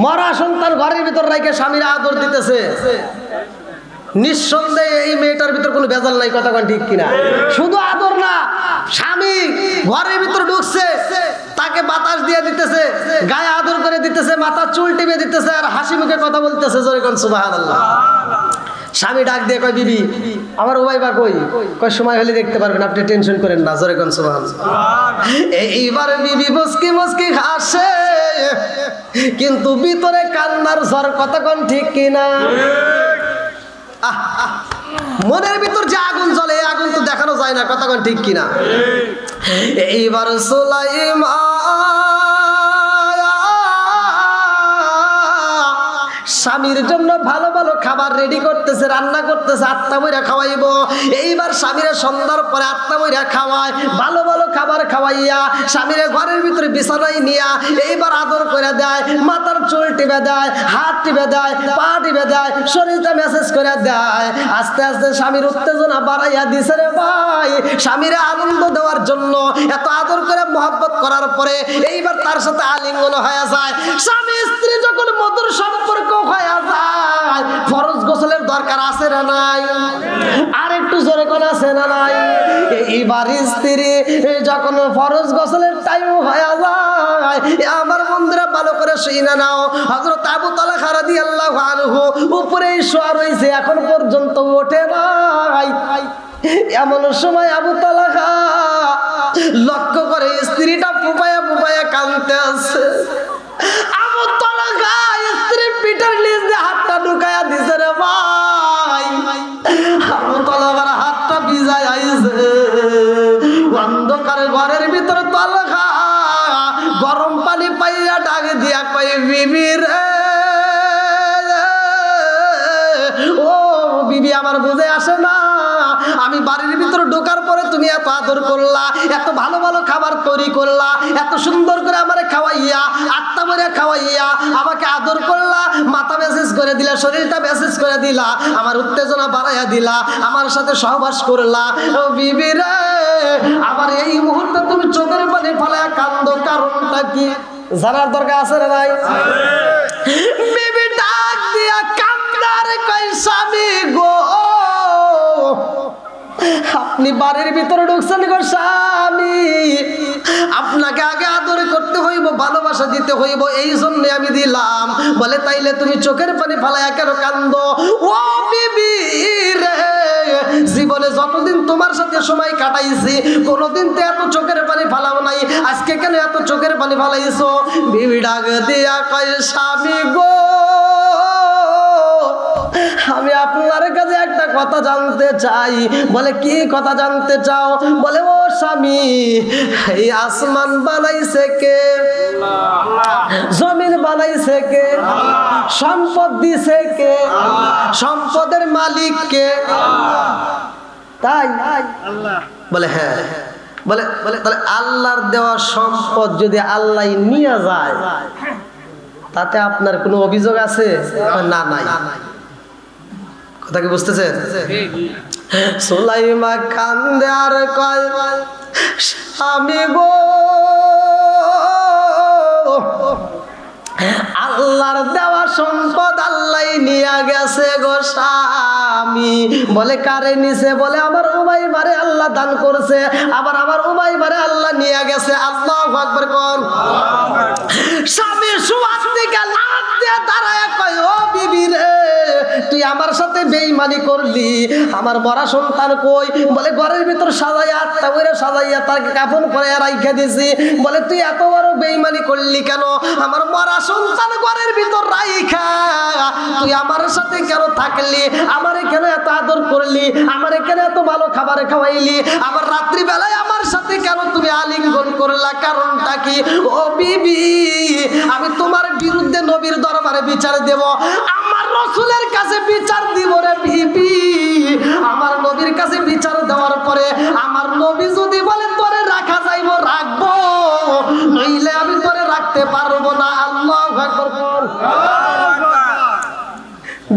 মরা সন্তান ঘরের ভিতর রেখে স্বামীর আদর দিতেছে, নিঃসন্দেহে এই মেয়েটার ভিতর কোনো ভেজাল নাই, কথা কোন ঠিক কিনা? শুধু আদর না, স্বামী ঘরের ভিতর ঢুকছে, তাকে বাতাস দিয়ে দিতেছে, গায়ে আদর করে দিতেছে, মাথা চুল টিপে দিতেছে, আর হাসি মুখে কথা বলতেছে, জোরে কোন সুবহানাল্লাহ। স্বামী ডাক দিয়ে কয়, বিবি আমার ওবাইবা কই? কয় সময় হলে দেখতে পারবেন, আপনি টেনশন করেন না, জোরে কোন সুবহানাল্লাহ। এইবার বিবি মুস্কি মুস্কি হাসে, কিন্তু ভিতরে কান্নার ঝড়, কথা কোন ঠিক কিনা? মনের ভিতর যে আগুন জ্বলে, এই আগুন তো দেখানো যায় না, কথা কোন ঠিক কিনা? এইবার সুলাইমান স্বামীর জন্য ভালো ভালো খাবার রেডি করতেছে, রান্না করতেছে, আত্মা মইরা খাওয়াইবো। এইবার স্বামীরা সন্ধ্যার পরে আত্মা মইরা খাওয়ায়, ভালো ভালো খাবার খাওয়াইয়া স্বামীরা ঘরের ভিতরে বিছানায় নিয়া এইবার আদর করে দেয়, মাথার চুল টিপে দেয়, হাত টিপে দেয়, পা টিপে দেয়, শরীরটা মেসেজ করে দেয়। আস্তে আস্তে স্বামীর উত্তেজনা বাড়াইয়া দিছে রে ভাই। স্বামীরা আনন্দ দেওয়ার জন্য এত আদর করে মহব্বত করার পরে এইবার তার সাথে আলিঙ্গন হয়ে যায়। স্বামী স্ত্রী যখন মধুর সম্পর্ক হয়ে যায়, ফরজ গোসলের দরকার আছে না নাই? আর একটু জোরে কোন আছে না নাই? এইবার স্ত্রী যখন ফরজ গোসলের টাইম হয়ে যায়, আমার বন্ধুরা ভালো করে শুনে নাও, হযরত আবু তালহা রাদিয়াল্লাহু আনহু উপরেই শোয়া রইছে, এখন পর্যন্ত ওঠে নাই। এমন সময় আবু তালহা লক্ষ্য করে স্ত্রীটা ফুপায়া ফুপায়া কাঁদতে আছে। আবু তালহা স্ত্রীর পিঠের নিচ দিয়ে হাতটা ঢুকায়া দিছে রে ভাই। আবু তালহার হাতটা ভিজায় আইছে। অন্ধকার ঘরের ভিতরে তালহা গরম পানি পাইয়া ডাক দিয়া কই, বিবি রে, ও বিবি আমার বুঝে আসে না, আমি বাড়ির ভিতরে ঢোকার পরে তুমি এত আদর করলা, এত ভালো ভালো খাবার তৈরি করলা, এত সুন্দর করে আমারে খাওয়াইয়া, আত্মা মরে খাওয়াইয়া আমাকে আদর করলা, মাথা মেসেজ করে দিলা, শরীরটা মেসেজ করে দিলা, আমার উত্তেজনা বাড়াইয়া দিলা, আমার সাথে সহবাস করলা। ও বিবি রে, আবার এই মুহূর্তে তুমি চোখের পানি ফালায়া কান্দো, কারণটা কি জানার দরকার আছে না ভাই? বিবি ডাক দিয়া কান্দার কই, স্বামী গো, আপনি বাড়ির ভিতরে ঢুকছেন গো স্বামী, আপনাকে আগে আদর করতে হইব, ভালোবাসা দিতে হইব, এই জন্য আমি দিলাম। বলে তাইলে তুমি চোখের পানি ফালায়া কেন কান্দো? ও বিবি রে, জীবনে যতদিন তোমার সাথে সময় কাটাইছি, কোনোদিন তো এত চোখের পানি ফালাও নাই, আজকে কেন এত চোখের পানি ফালাইছো? বিবি ডাক দিয়া কয়, স্বামী গো, আমি আপনার কাছে একটা কথা জানতে চাই। বলে কি কথা জানতে চাও? বলে ও স্বামী, এই আসমান বানাইছে কে? জমিন বানাইছে কে? সম্পদ দিছে কে? সম্পদের মালিক কে? তাই বলে হ্যাঁ। বলে বলে তাহলে আল্লাহর দেওয়া সম্পদ যদি আল্লাহ নিয়ে যায়, তাতে আপনার কোনো অভিযোগ আছে? না, নাই। কথা কি বুঝতেছেন? সুলাইমা কান্দে আর কয়, স্বামী গো, আল্লাহর দেওয়া সম্পদ আল্লাহ নিয়ে গেছে গো স্বামী। বলে কারে নিছে? বলে আমার উমাইমারে আল্লাহ দান করছে, আবার আমার উমাইমারে আল্লাহ নিয়ে গেছে। আল্লাহু আকবার কোন। স্বামী সুয়ার দিকে লাত দিয়ে দাঁড়ায় কয়, ও বিবি রে, তুই আমার সাথে বেঈমানি করলি, আমার মরা সন্তান কই? বলে ঘরের ভিতর সাজাইয়া, আত্মা করে সাজাইয়া তাকে কাফন করে রাইখা দিছি। বলে তুই এত বড় বেঈমানি করলি কেন? আমার মরা সন্তান ঘরের ভিতর রাইখা তুই আমার সাথে কেন থাকলি? আমারে কেন এত আদর করলি? আমারে কেন এত ভালো খাবার খাওয়াইলি? আবার রাত্রি বেলায় আমার সাথে কেন তুমি আলিঙ্গন করলা? কারণটা কি? ও বিবি, আমি তোমার বিরুদ্ধে নবীর দরবারে বিচার দেব, আমার রাসূলের কাছে বিচার দিব রে বিবি। আমার নবীর কাছে বিচার দেওয়ার পরে আমার নবী যদি বলে তোরে রাখা যাইব, রাখবো, নইলে আমি তোরে রাখতে পারবো না। আল্লাহু আকবার।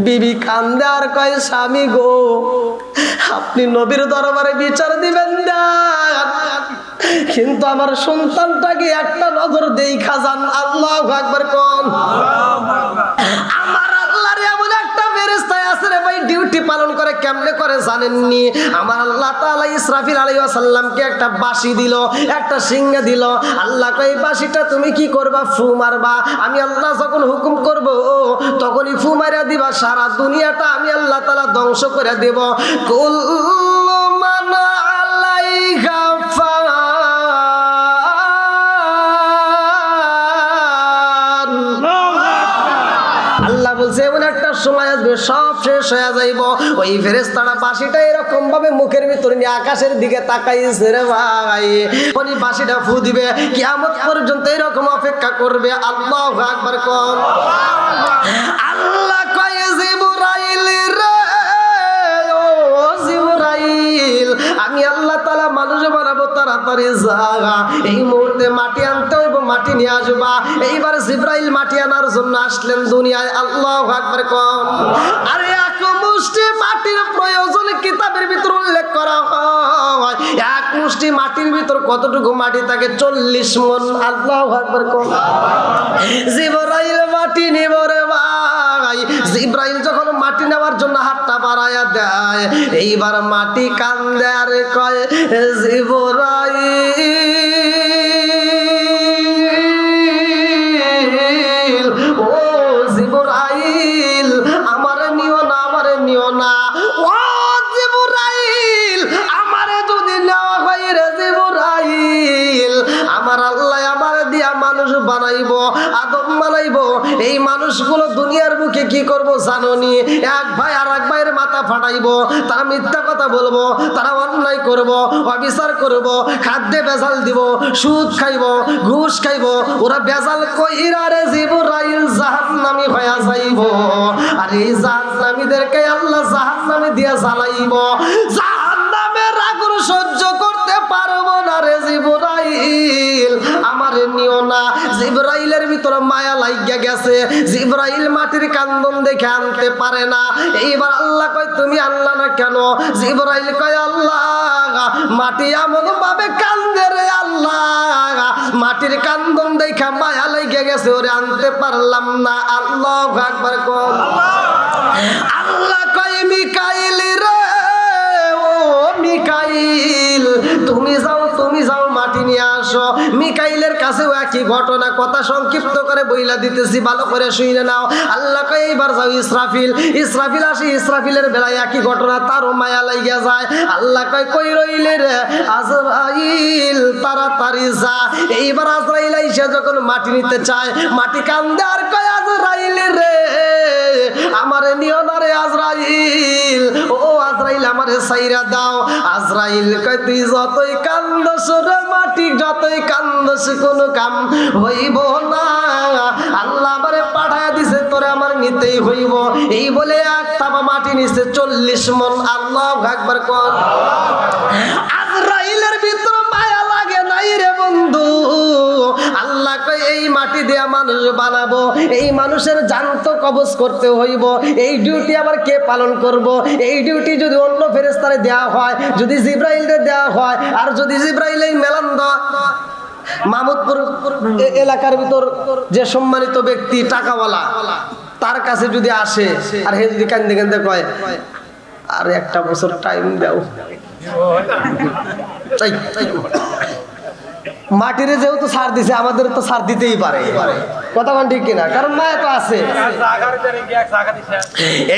বিবি কান্দে আর কয়, স্বামী গো, আপনি নবীর দরবারে বিচার দিবেন না, কিন্তু আমার সন্তানটাকে একটা নজর দেখা যান। আল্লাহু আকবার কোন। জানেননি আমার আল্লাহ তাআলা ইসরাফিল আলাইহিস সালামকে একটা বাঁশি দিল, একটা সিংহা দিল। আল্লাহ কয় এই বাঁশিটা তুমি কি করবা? ফু মারবা। আমি আল্লাহ যখন হুকুম করব তখনই ফু মারা দিবা, সারা দুনিয়াটা আমি আল্লাহ তাআলা ধ্বংস করে দেব। কুল্লু মান আলাইহা ফান। আল্লাহ বলছে এমন একটা সময় আসবে সব শেষ হয়ে যাইব। ওই ফেরেশতারা বাঁশিটা এরকম ভাবে মুখের ভিতরে নিয়ে আকাশের দিকে তাকাইছে রে ভাই। উনি বাঁশিটা ফু দিবে, কিয়ামত পর্যন্ত এরকম অপেক্ষা করবে। আল্লাহু আকবার কোন। আল্লাহ কয় জিবরাইল রে, ও জিবরাইল, আমি আল্লাহ তাআলা মানুষ বানাবো, তাড়াতাড়ি যা। এই মুহূর্তে মাটি আনতে হইব, মাটি নিয়ে আসবা। এইবার জিবরাইল মাটি আনার জন্য আসলেন দুনিয়ায়। আল্লাহু আকবার কোন। আরে এক মুষ্টি মাটির প্রয়োজন কিতাবের ভিতর উল্লেখ করা হয়। এক মুষ্টি মাটির ভিতর কতটুকু মাটি থাকে? 40 মণ। আল্লাহু আকবার কোন। জিবরাইল মাটি নিব রে ভাই। জিবরাইল যখন মাটি নেওয়ার জন্য হাতটা বাড়ায়া দেয়, এইবার মাটি কান্দে আর কয় জিবরাইল, ও জিবরাইল, আমারে নিও না, আমারে নিও না। ও জিবরাইল, আমারে যদি নেওয়া হয় রে জিবরাইল, আমার আল্লাহ আমারে দিয়া মানুষ বানাইবো, আদম বানাইবো। এই মানুষগুলো দুনিয়ার মুখে কি করব জানোনি? এক ভাই আর এক ভাইয়ের মাথা ফাটাইবো, তারা মিথ্যা কথা বলবো, তারা অন্যায় করব, অবিচার করব, খাদ্যে ভেজাল দিব, সুদ খাইব, ঘুষ খাইব। ওরা ভেজাল কইরা রে জিবরাইল জাহান্নামী হয়ে যাইব। আর এই জাহান্নামীদেরকে আল্লাহ জাহান্নামে দিয়া জ্বালাইব। জাহান্নামের আগুন সহ্য করতে পারবো না রে জিবরাইল, আমারে নিও না। জিবরাইলের ভিতরে মায়া লাগিয়া গেছে। জিবরাইল মাটির কান্দন দেখে আনতে পারে না। এইবার আল্লাহ কয় তুমি আনলা না কেন? জিবরাইল কয় আল্লাহ মাটি এমন ভাবে কান্দে রে আল্লাহ, মাটির কান্দন দেখে মায়া লাগিয়া গেছে, ওরে আনতে পারলাম না। আল্লাহু আকবার কোন। আল্লাহ কয় মিকাইল রে, ও মিকাইল, তুমি যাও, তুমি যাও, মাটি নিয়ে আসো। মিকাইলের কাছেও একই ঘটনা। কথা সংক্ষিপ্ত করে বইলা দিতেছি, ভালো করে শুনে নাও। আল্লাহ কয় এইবার যাও ইসরাফিল। ইসরাফিল আসি, ইসরাফিলের বেলায় একই ঘটনা, তারও মায়া লাগিয়া যায়। আল্লাহ কয় কই রইলে রে আজরাইল, তাড়াতাড়ি যা। এইবার আজরাইল আইসা যখন মাটি নিতে চায়, মাটি কান্দে আর কয় আজরাইল রে, আমারে নিও না রে আজরাইল, ও আজরাইল আমারে ছাইরা দাও। আজরাইল কয় তুই যতই কান্দস রে মাটি, যতই কান্দস কোনো কাম হইব না। আল্লাহ আমারে পাঠায়া দিছে, তোরে আমার নিতেই হইব। এই বলে এক থাবা মাটি নিছে 40 মণ। আল্লাহু আকবার কোন। আজরাইলের ভিতর মায়া লাগে নাই রে বন্ধু। আল্লাহ কয় এই মাটি দিয়া মানুষ বানাবো, এই মানুষের জান তো কবজ করতে হইব। এই ডিউটি আবার কে পালন করব? এই ডিউটি যদি অন্য ফেরেশতারে দেওয়া হয়, যদি জিবরাইলকে দেওয়া হয়, আর যদি জিবরাইল এই মেলান্দা মাহমুদপুর এলাকার ভিতর যে সম্মানিত ব্যক্তি টাকাওয়ালা, তার কাছে যদি আসে আর হে যদি কান্দে কান্দে কয় আর একটা বছর টাইম দাও, মাটিরে যেহেতু ছাড় দিছে, আমাদের তো ছাড় দিতেই পারে। কথা কোন ঠিক কিনা? কারণ মায়া তো আছে।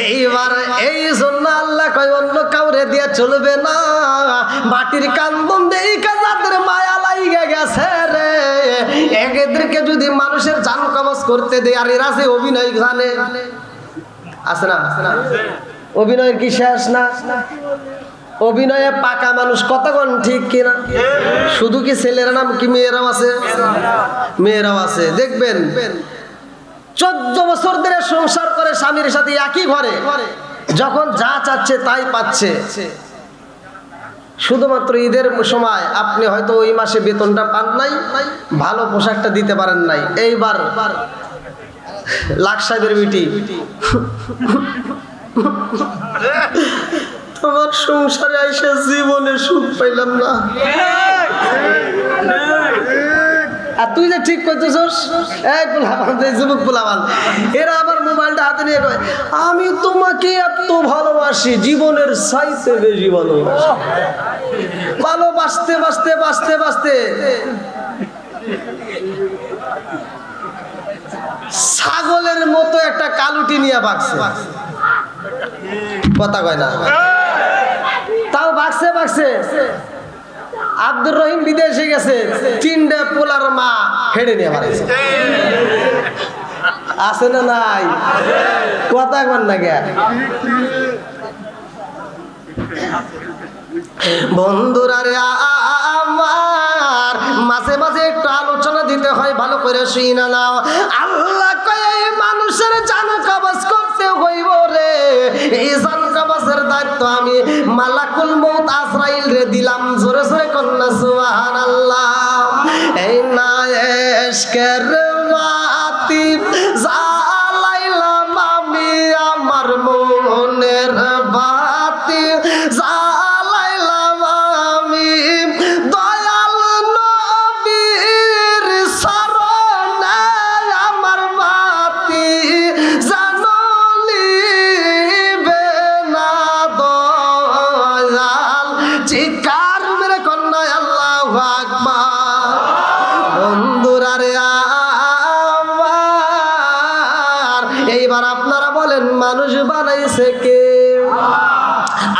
এইবার এই জন্য আল্লাহ কয় অন্য কাউরে দিয়ে চলবে না। মাটির কান্দন দেখে যাদের মায়া লাইগা গেছে রে, এদেরকে যদি মানুষের জান কবজ করতে দেয়, আর এরা যে অভিনয় জানে আছে না, অভিনয়ের কি শেষ না? অভিনয়ে পাকা মানুষ। কতক্ষণ ঠিক কিনা? শুধু কি ছেলেরা নাম কি মেয়েরাও আছে? মেয়েরাও আছে। দেখবেন 14 বছর ধরে সংসার করে স্বামীর সাথে একই ঘরে, যখন যা চাচ্ছে তাই পাচ্ছে। শুধুমাত্র ঈদের সময় আপনি হয়তো ওই মাসে বেতনটা পান নাই, ভালো পোশাকটা দিতে পারেন নাই। এইবার লাখ সাহেবের বিটি, তোমার সংসারে আইসা জীবনে সুখ পাইলাম না। আর তুই যে ঠিক করতেছস, এই পোলাপান, যুবক পোলাপান, এরা আবার মোবাইলটা হাতে নিয়ে কয় আমি তোমাকে এত ভালোবাসি, জীবনের চাইতে বেশি ভালোবাসি। ভালোবাসতে বাসতে বাসতে বাসতে ছাগলের মতো একটা কালুটি নিয়ে বাঁচছে, কথা কয় না, তাও বাঁচছে বাঁচছে। আব্দুর রহিম বিদেশে গেছে, 3টে পোলার মা হেঁড়ে নিয়ে মারেছে। আছে না নাই? কথা কন না গে বন্ধুরা রে আমার, মাঝে মাঝে একটু আলোচনা দিতে হয়, ভালো করে শুইনা নাও। আল্লাহ কয় এই মানুষের জান কবজ করতে হইব রে, এই জান কবজের দায়িত্ব আমি মালাকুল মউত আজরাইল রে দিলাম। জোরে জোরে কন্যা সুবহানাল্লাহ। এই না এশকের বাতি জ্বালাইলাম আমি, আমার মনের বাতি জ্বালাইলাম আমি, দয়াল নবীর শরণে আমার বাতি জ্বালিবে না দয়াল। চিৎকার মেরে কন্যা আল্লাহু আকবার। বন্ধুরা রে আমার, এইবার আপনারা বলেন মানুষ বানাইছে কে?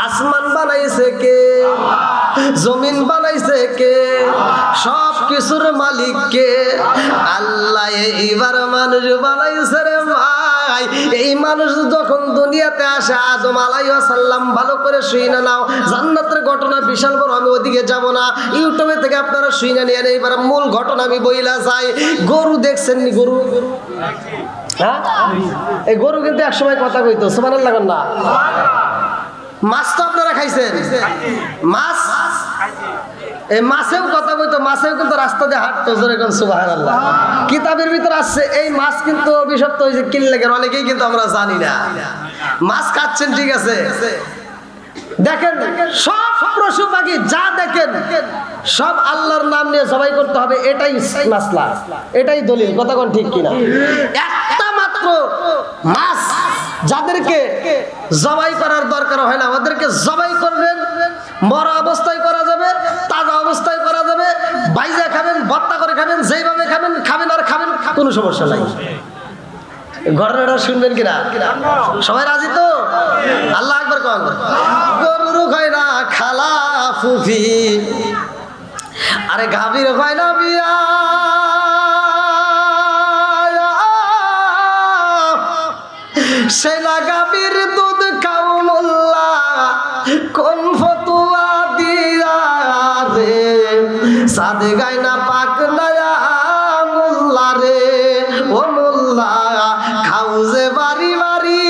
আসমান বানাইছে কে? জমিন বানাইছে কে? সব কিছুর মালিক কে? আল্লাহ। এইবার মানুষ বানাইছে রে ভাই। এই মানুষ যখন দুনিয়াতে আসে, আদম আলাইহিস সালাম, ভালো করে শুইনা নাও, জান্নাতের ঘটনা বিশাল বড়, আমি ওদিকে যাব না, ইউটিউবে থেকে আপনারা শুইনা নিয়ে। এইবার মূল ঘটনা আমি বইলা যাই। গরু দেখছেন নি? গরু, হ্যাঁ, এই গরু কিন্তু একসময় কথা কইতো, সুবহানাল্লাহ না? মাছ তো আপনারা খাইছেন, মাছ, এই মাছেও কথা কইতো, মাছেও কিন্তু রাস্তা দিয়ে হাঁটতো। জোরে কোন সুবহানাল্লাহ। কিতাবের ভিতর আছে এই মাছ কিন্তু অভিশপ্ত হয়েছে কিল্লেগের, অনেকেই কিন্তু আমরা জানি না। মাছ খাচ্ছেন ঠিক আছে, দেখেন সব পশু পাখি যা দেখেন সব আল্লাহর নাম নিয়ে জবাই করতে হবে, এটাই মাসলা, এটাই দলিল। কথা কোন ঠিক কিনা? একটা মাত্র মাছ যাদেরকে জবাই করার দরকার হয় না, ওদেরকে জবাই করবেন, মরা অবস্থায় করা যাবে, তাজা অবস্থায় করা যাবে, বাইজা খাবেন, ভর্তা করে খাবেন, যেইভাবে খাবেন খাবেন আর খাবেন, কোনো সমস্যা নাই। ঘটনাটা শুনবেন কিনা? সবাই রাজি তো? আল্লাহ আকবার কোন। গরুর হয় না খালা ফুফি, আরে গাভীর হয় না বিয়া, সেনা গাভীর দুধ খাও মোল্লা, কোন ফতুয়া দিয়া রে, সাদে গায় না পাক নয়া মোল্লা রে, ও মোল্লা খাও যে বাড়ি বাড়ি,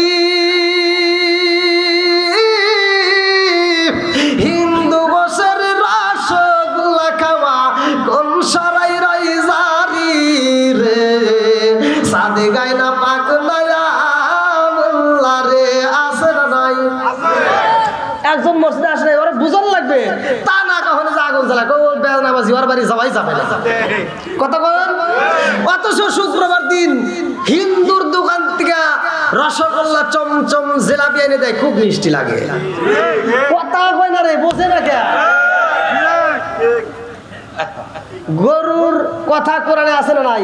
হিন্দু বসের রসগোল্লা খাওয়া কোন সরাই রাই জারি রে, সাদে গায় না পাক নয়া মোল্লা রে। আছে না নাই? একজন মসজিদে আসলে ওরা বুঝন লাগবে, তা না কখনো যে আগুন জ্বালা ও বেনামাজি ওর বাড়ি যাওয়াই যাবে না। কথা বলেন। অথচ শুক্রবার দিন হিন্দুর দোকান থেকে রসগোল্লা, চমচম, জিলাপি এনে দেয়, খুব মিষ্টি লাগে। কথা কয় না রে, বোঝে না কে? গরুর কথা কোরআনে আছে না নাই?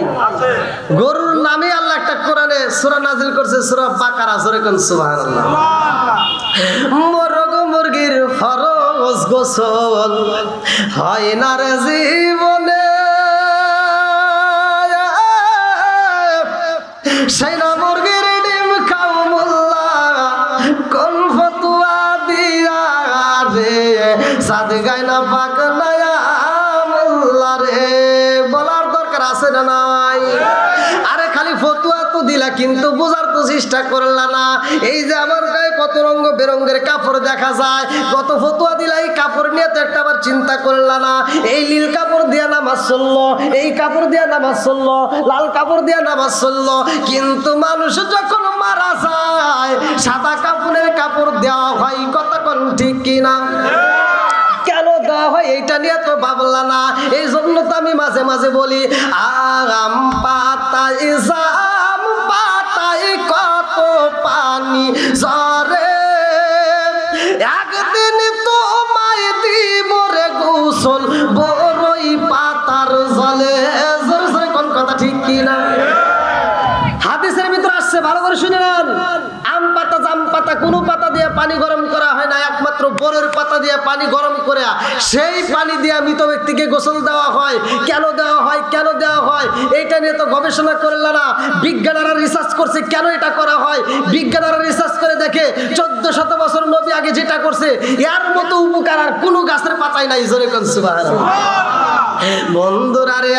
গরুর নামে আল্লাহ একটা কোরআনে সূরা নাজিল করছে, সূরা বাকারা। জোরে কোন সুবহানাল্লাহ। মোরগ মুরগির ফরজ গোসল হয় না রে জীবনে, সেই না মুরগির ডিম খাও মোল্লা, কোন ফতুয়া দিয়া রে, সাদ গায় না পাক নয়া মোল্লা রে। বলার দরকার আছে না নাই? আরে খালি ফতুয়া তো দিলা, কিন্তু বোঝার তো চেষ্টা করলা না। এই যে আমার গায়ে কত রঙ বেরঙের কাপড় দেখা যায়, কত ফতুয়া দিলা, এই কাপড় নিয়ে তো একটা বার চিন্তা করলা না। এই নীল কাপড় দিয়া নামাজ চললো, এই কাপড় দিয়া নামাজ চললো, লাল কাপড় দিয়া নামাজ চললো, কিন্তু মানুষ যখন মারা যায় সাদা কাপড়ের কাপড় দেওয়া হয়। কথা কোন ঠিক কিনা? কেন দেওয়া হয় এইটা নিয়ে তো ভাবলা না। এই জন্য তো আমি মাঝে মাঝে বলি, আম পাতায় জাম পাতায় কত হাদিসের ভিতর আসছে, ভালো করে শুনে নেন। আম পাতা, জাম পাতা, কোনো পাতা দিয়ে পানি গরম করা হয় না, একমাত্র বরের পাতা দিয়ে পানি গরম করে সেই পানি দিয়ে মৃত ব্যক্তিকে গোসল দেওয়া হয়। কেন দেওয়া হয়, কেন দেওয়া হয়, এইটা নিয়ে তো গবেষণা করল না। বিজ্ঞানীরা রিসার্চ করছে কেন এটা করা হয়। বিজ্ঞানীরা রিসার্চ করে দেখে 1400 বছর নবী আগে যেটা করছে এর মতো উপকার আর কোনো গাছের পাতায় নাই। জোরে কোন সুবহানাল্লাহ। বন্ধুরা রে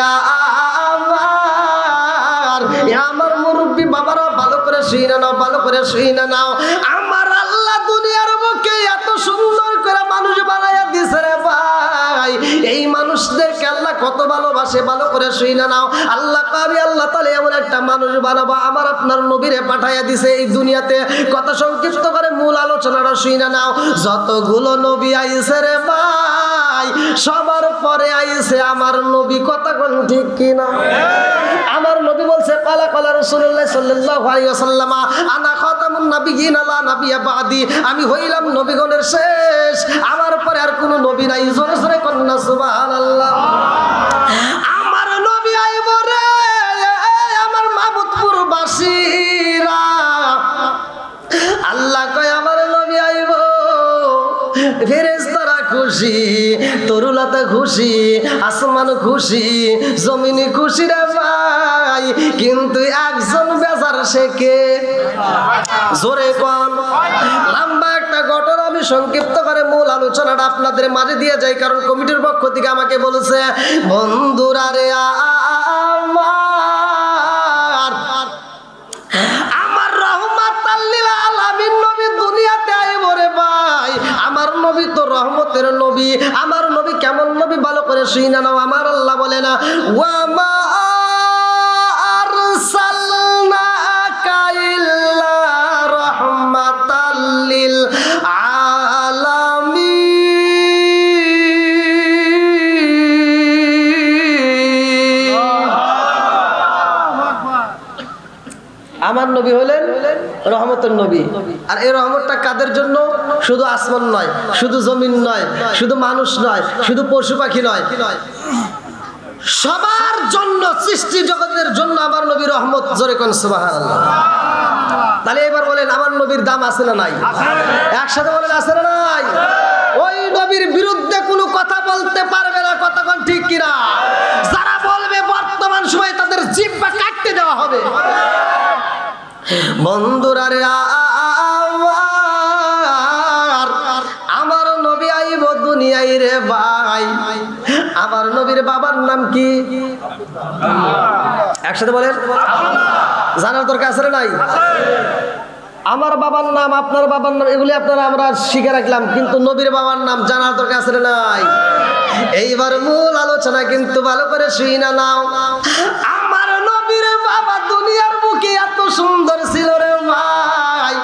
আমার মুরব্বী বাবারা, ভালো করে শুনে নাও, ভালো করে শুনে নাও। আমার আল্লাহ দুনিয়ার বুকে এত সুন্দর করে মানুষ বানাইয়া দিছে রে ভাই। এই মানুষদেরকে আল্লাহ কত ভালোবাসে, ভালো করে শুনে নাও। আল্লাহ কবি আল্লাহ তাআলা এমন একটা মানুষ বানাবো, আমার আপনার নবীরে পাঠাইয়া দিছে এই দুনিয়াতে। কথা সংক্ষিপ্ত করে মূল আলোচনাটা শুনে নাও। যতগুলো নবী আইছে রে ভাই, সবার পরে আইছে আমার নবী। কথা কোন ঠিক কিনা? আমার নবী বলছে কালা কালা রাসূলুল্লাহ সাল্লাল্লাহু আলাইহি ওয়াসাল্লাম, আনা খাতামুন নাবিয়্যিন লা নাবিয়্যা বাদি। আমি হইলাম নবীগণের শেষ, আমার পরে আর কোনো নবী নাই। জোরে জোরে কন্না সুবহানাল্লাহ। আমার নবী আইব রে আমার মাহমুদপুর বাসীরা। আল্লাহ কয় আমার নবী আইব, ফেরেশতারা খুশি, তরুলতা খুশি, আসমান খুশি, জমিন খুশি রে ভাই। কিন্তু একজন বেজার, সে কে? জোরে কোন। লম্বা একটা ঘটনা আমি সংক্ষিপ্ত করে মূল আলোচনাটা আপনাদের মাঝে দিয়ে যাই, কারণ কমিটির পক্ষ থেকে আমাকে বলেছে বন্ধুরা রে আমার রহমাতাল লিল আলামিন নবী দুনিয়াতে আইব রে ভাই। আমার নবী তো রহমতের নবী। আমার নবী কেমন নবী, ভালো করে শুনে নাও। আমার আল্লাহ বলে না, ওয়া মা আরসালনাকা ইল্লা রাহমাতাল লিল আলামিন। আমার নবী হলেন রহমতের নবী। আর এই রহমতটা কাদের জন্য? শুধু আসমান নয়, শুধু জমিন নয়, শুধু মানুষ নয়, শুধু পশু পাখি নয়, সবার জন্য, সৃষ্টি জগতের জন্য আমার নবী রহমত। জোরে কোন সুবহানাল্লাহ। তাহলে এবার বলেন আমার নবীর দাম আছে না নাই? একসাথে বলেন আছে না নাই? ওই নবীর বিরুদ্ধে কোনো কথা বলতে পারবে না। কথা কোন ঠিক কিনা? যারা বলবে বর্তমান সময়ে তাদের জিহ্বা কাটতে দেওয়া হবে। বন্ধুরা রে আমার নবী আইব দুনিয়ায় রে ভাই। আমার নবীর বাবার নাম কি? একসাথে বলেন। জানার দরকার আছে না নাই? আমার বাবার নাম, আপনার বাবার নাম, এগুলি আপনারা আমরা শিখে রাখলাম, কিন্তু নবীর বাবার নাম জানার দরকার আছে না নাই? এইবার মূল আলোচনা কিন্তু ভালো করে শুনে নাও। আমার নবীর বাবা দুনিয়ার বুকে এত সুন্দর ছিল রে ভাই।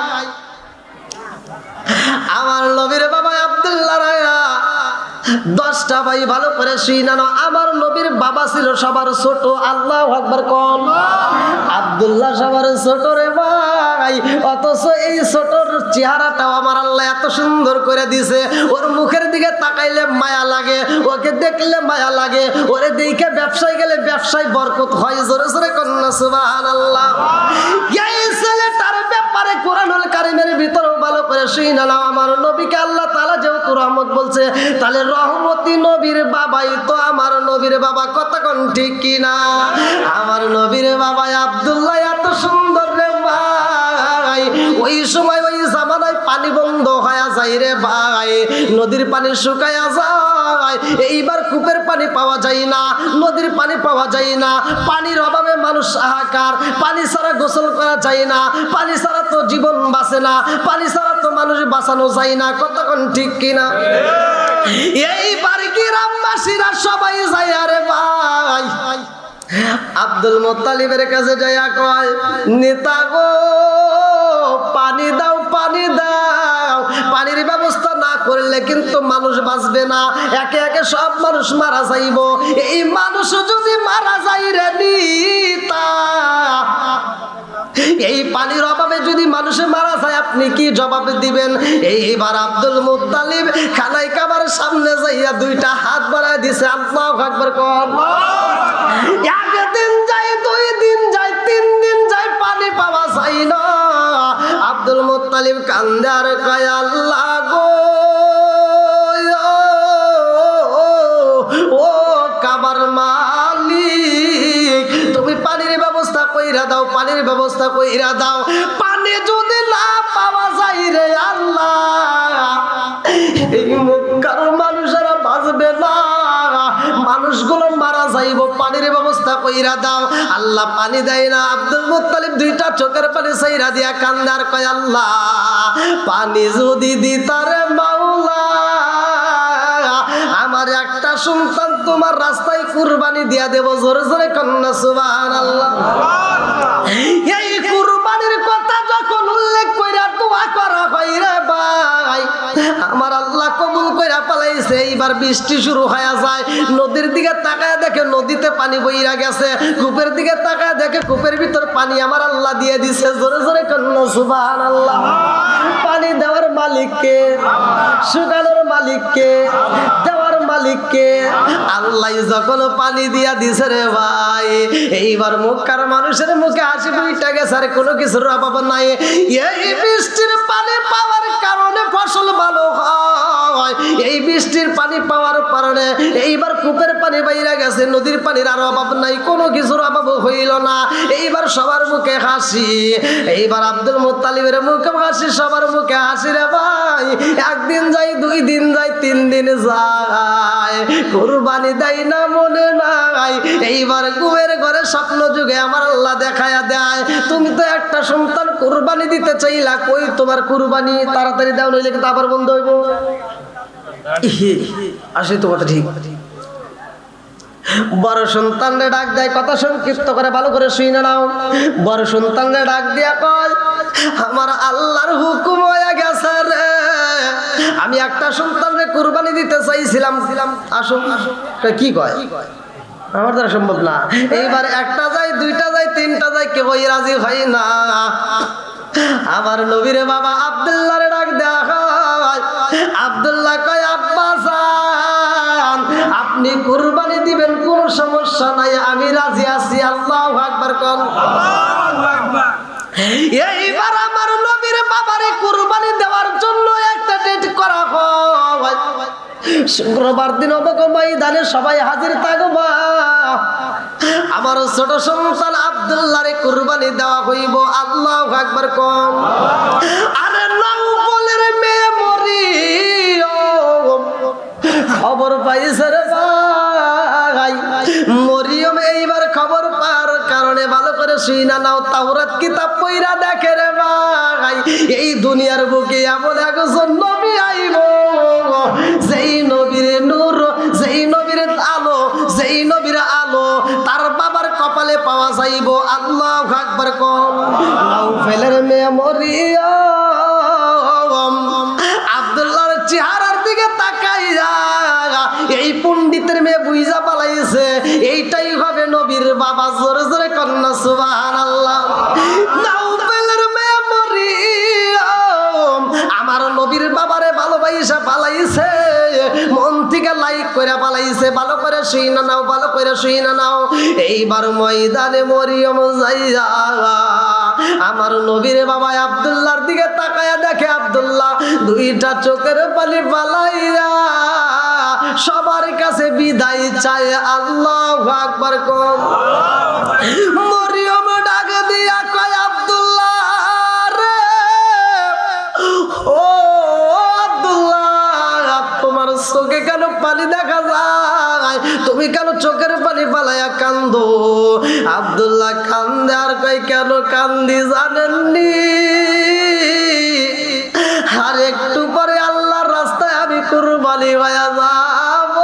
আমার নবীর বাবা আব্দুল্লাহ রায়া 10টা ভাই, ভালো করে শুনে নাও। আমার নবীর বাবা ছিল সবার ছোট। আল্লাহু আকবার কোন। আব্দুল্লাহ সবার ছোট রে ভাই। অথচ এই ছোটর চেহারাটাও আমার আল্লাহ এত সুন্দর করে দিছে। ওর মুখের দিকে তাকাইলে মায়া লাগে, ওকে দেখলে মায়া লাগে, ওরে দেখে ব্যবসায় গেলে ব্যবসায় বরকত হয়। জোরে জোরে কন্না সুবহানাল্লাহ। এই ছেলেটার ব্যাপারে কোরআনুল কারীমের ভিতরেও ভালো করে শুনে নাও। আমার নবীকে আল্লাহ তাআলা যেহেতু রহমত বলছে, তাহলে রহমতি নবীর বাবাই তো আমার নবীর বাবা। কথা কোন ঠিক কিনা? আমার নবীর বাবা আব্দুল্লাহ এত সুন্দর রে ভাই। ওই সময় ওই জামানায় পানি বন্ধ হয়ে যায় রে ভাই, নদীর পানি শুকায়া যায়। এইবার কূপের পানি পাওয়া যায় না, নদীর পানি পাওয়া যায় না। পানির অভাবে মানুষ হাহাকার। পানি ছাড়া গোসল করা যায় না, পানি ছাড়া তো জীবন বাঁচে না, পানি ছাড়া তো মানুষ বাঁচানো যায় না। কতক্ষণ ঠিক কিনা? এইবার গ্রামবাসীরা সবাই যায় আরে ভাই আব্দুল মুত্তালিবের কাছে যাইয়া কয়, নেতা গো পানি দাও, পানি দাও। পানির ব্যবস্থা না করলে কিন্তু মানুষ বাঁচবে না, একে একে সব মানুষ মারা যাইব। এই মানুষ যদি মারা যায় রে নিতা, এই পানির অভাবে যদি মানুষে মারা যায়, আপনি কি জবাব দিবেন? এইবার আব্দুল মুত্তালিব খানাই কাবার সামনে যাইয়া 2টা হাত বাড়ায় দিছে। আল্লাহু আকবার কোন। একদিন যায়, 2 দিন যায়, 3 দিন যায়, পানি মুত্তালিব কান্দে আর কয় আল্লাহ গো ও কাবার মালিক, তুমি পানির ব্যবস্থা কইরা দাও, পানির ব্যবস্থা কইরা দাও। পানি যদি না পাওয়া যায় রে আল্লাহ, এই মক্কার মানুষেরা বাঁচবে না, মানুষগুলো মারা যাইব, পানির ব্যবস্থা কইরা দাও। আল্লাহ পানি দেয় না। আব্দুল মুত্তালিব দুইটা চোখের পানি ছাইরা দিয়া কান্দে আর কয় আল্লাহ পানি যদি দিতারে মাওলা, আমার একটা সন্তান তোমার রাস্তায় কুরবানি দিয়া দেব। জোরে জোরে কন্যা সুবহানাল্লাহ। এই কুরবানির কথা যখন উল্লেখ কইরা দোয়া করা হয় রে ভাই, আমার আল্লাহ কবুল কইরা পালাইছে। এইবার বৃষ্টি শুরু হয়ে যায়। নদীর দিকে তাকায় দেখে নদীতে পানি বইরা গেছে, কূপের দিকে তাকায় দেখে কূপের ভিতর পানি আমার আল্লাহ দিয়ে দিছে। জোরে জোরে কন্যা সুবহানাল্লাহ। পানি দেওয়ার মালিক কে? শুকানোর মালিক কে? দেওয়ার মালিক কে? আল্লাহ যখন পানি দিয়া দিছে রে ভাই, এইবার মক্কার মানুষের মুখে হাসি ফুটে গেছে, আর কোনো কিছুর অভাব নাই। এই বৃষ্টির পানি পাওয়ার কারণে ফসল ভালো হয়, এই বৃষ্টির পানি পাওয়ার কারণে এইবার কূপের পানি বাইরে গেছে, নদীর পানির আর অভাব নাই, কোনো কিছুর অভাব হইল না। এইবার সবার মুখে হাসি, এইবার আব্দুল মুত্তালিবের মুখে হাসি, সবার মুখে হাসি রে ভাই। একদিন যাই, দুই দিন যাই, তিন দিন যায়, কুরবানি দেয় না মনে নাই। এইবার কুবের ঘরে স্বপ্ন যুগে আমার আল্লাহ দেখায়া দেয়, তুমি তো একটা সন্তান কুরবানি দিতে চাইলা, কই তোমার কুরবানি? তাড়াতাড়ি দাও, নইলে কিন্তু আবার বন্ধ হইব। আসলে তো কথা ঠিক। বড় সন্তানরে ডাক দেয়, কথা সংক্ষিপ্ত করে ভালো করে শুনে নাও। বড় সন্তানরে ডাক দিয়া কয়, আমার আল্লাহর হুকুম হয়ে গেছে রে, আমি একটা সন্তানরে কুরবানি দিতে চাইছিলাম। আসুন কি কয়, আমার দ্বারা সম্ভব না। এইবার একটা যায়, দুইটা যায়, তিনটা যায়, কেউ রাজি হয় না। আমার নবীর বাবা আব্দুল্লাহরে ডাক দেয়া হয়। আব্দুল্লাহ কয়, আব্বা জান আপনি কুরবানি দিবেন, কোনো সমস্যা নাই, আমি রাজি আছি। আল্লাহু আকবার কোন। এইবার আমার নবীর বাবারে কুরবানি দেওয়ার জন্য একটা ডেট করা হয়। শুক্রবার দিন অবক ময়দানে সবাই হাজির থাকবা। আমার ছোট সন্তান আব্দুল্লাহরে কুরবানি দেওয়া হইব। আল্লাহু আকবার কোন। আরে নওফলের মেয়ে মরিয়ম খবর পাইছে রে ভাই। মরিয়ম এইবার খবর পাওয়ার কারণে ভালো করে শুইনা নাও, তাওরাত কিতাব পড়া দেখে রে ভাই, এই দুনিয়ার বুকে এমন একজন নবী আইব, যেই নবীর নূর, যেই নবীর আলো, যেই নবীর আলো তার বাবার কপালে পাওয়া যাইব। আল্লাহু আকবার কোন। নওফলের মেয়ে মরিয়ম আব্দুল্লাহর চেহারার দিকে তাকাইয়া এই পণ্ডিতের মেয়ে বুইজা পালাইছে, এইটাই হবে নবীর বাবা। জোরে জোরে কন্যা সুবহানাল্লাহ। নওফলের মেয়ে মরিয়ম আমার নবীর বাবারে ভালোবাসা পালাইছে, মন থেকে লাইক করে পালাইছে। ভালো করে শুইনা নাও, ভালো করে শুইনা নাও। এইবার ময়দানে মরিয়ম যাইয়া আমার নবীর বাবা আব্দুল্লাহর দিকে তাকায়া দেখে আব্দুল্লাহ দুইটা চোখের পানি পালাইয়া সবার কাছে বিদায় চায়। আল্লাহু আকবার কোন। মরিয়ম ডাক দিয়া কয়, আব্দুল্লাহ রে, ও আব্দুল্লাহ তোমার চোখে কেন পানি দেখা যায়? তুমি কেন চোখের পানি পালাইয়া কান্দো? আব্দুল্লাহ কান্দে আর কয়, কেন কান্দি জানেননি? আর একটু পরে আল্লাহর রাস্তায় আমি কুরবানি হয়ে যাব,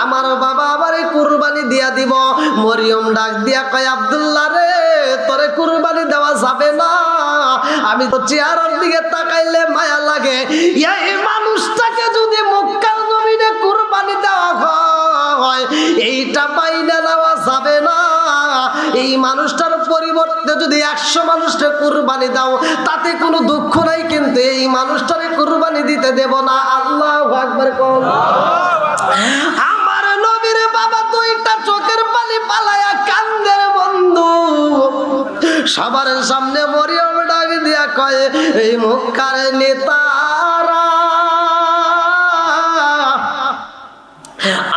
আমার বাবা আমারে কুরবানি দিয়া দিব। মরিয়ম ডাক দিয়া কয়, আব্দুল্লাহ রে, তোরে কুরবানি দেওয়া যাবে না। আমি তো চেহারার দিকে তাকাইলে মায়া লাগে। এই মানুষটাকে যদি মক্কার জমিনে কুরবানি দেওয়া হয়, এইটা মাইনা নেওয়া যাবে না। এই মানুষটার পরিবর্তে যদি 100 মানুষকে কুরবানি দাও, তাতে কোনো দুঃখ নাই, কিন্তু এই মানুষটারে কুরবানি দিতে দেব না। আল্লাহু আকবার কোন। আমার নবীর বাবা দুইটা চোখের পানি পালায়া কান্দে বন্ধু। সবার সামনে মরিয়ম ডাক দিয়া কয় এই মক্কার নেতারা,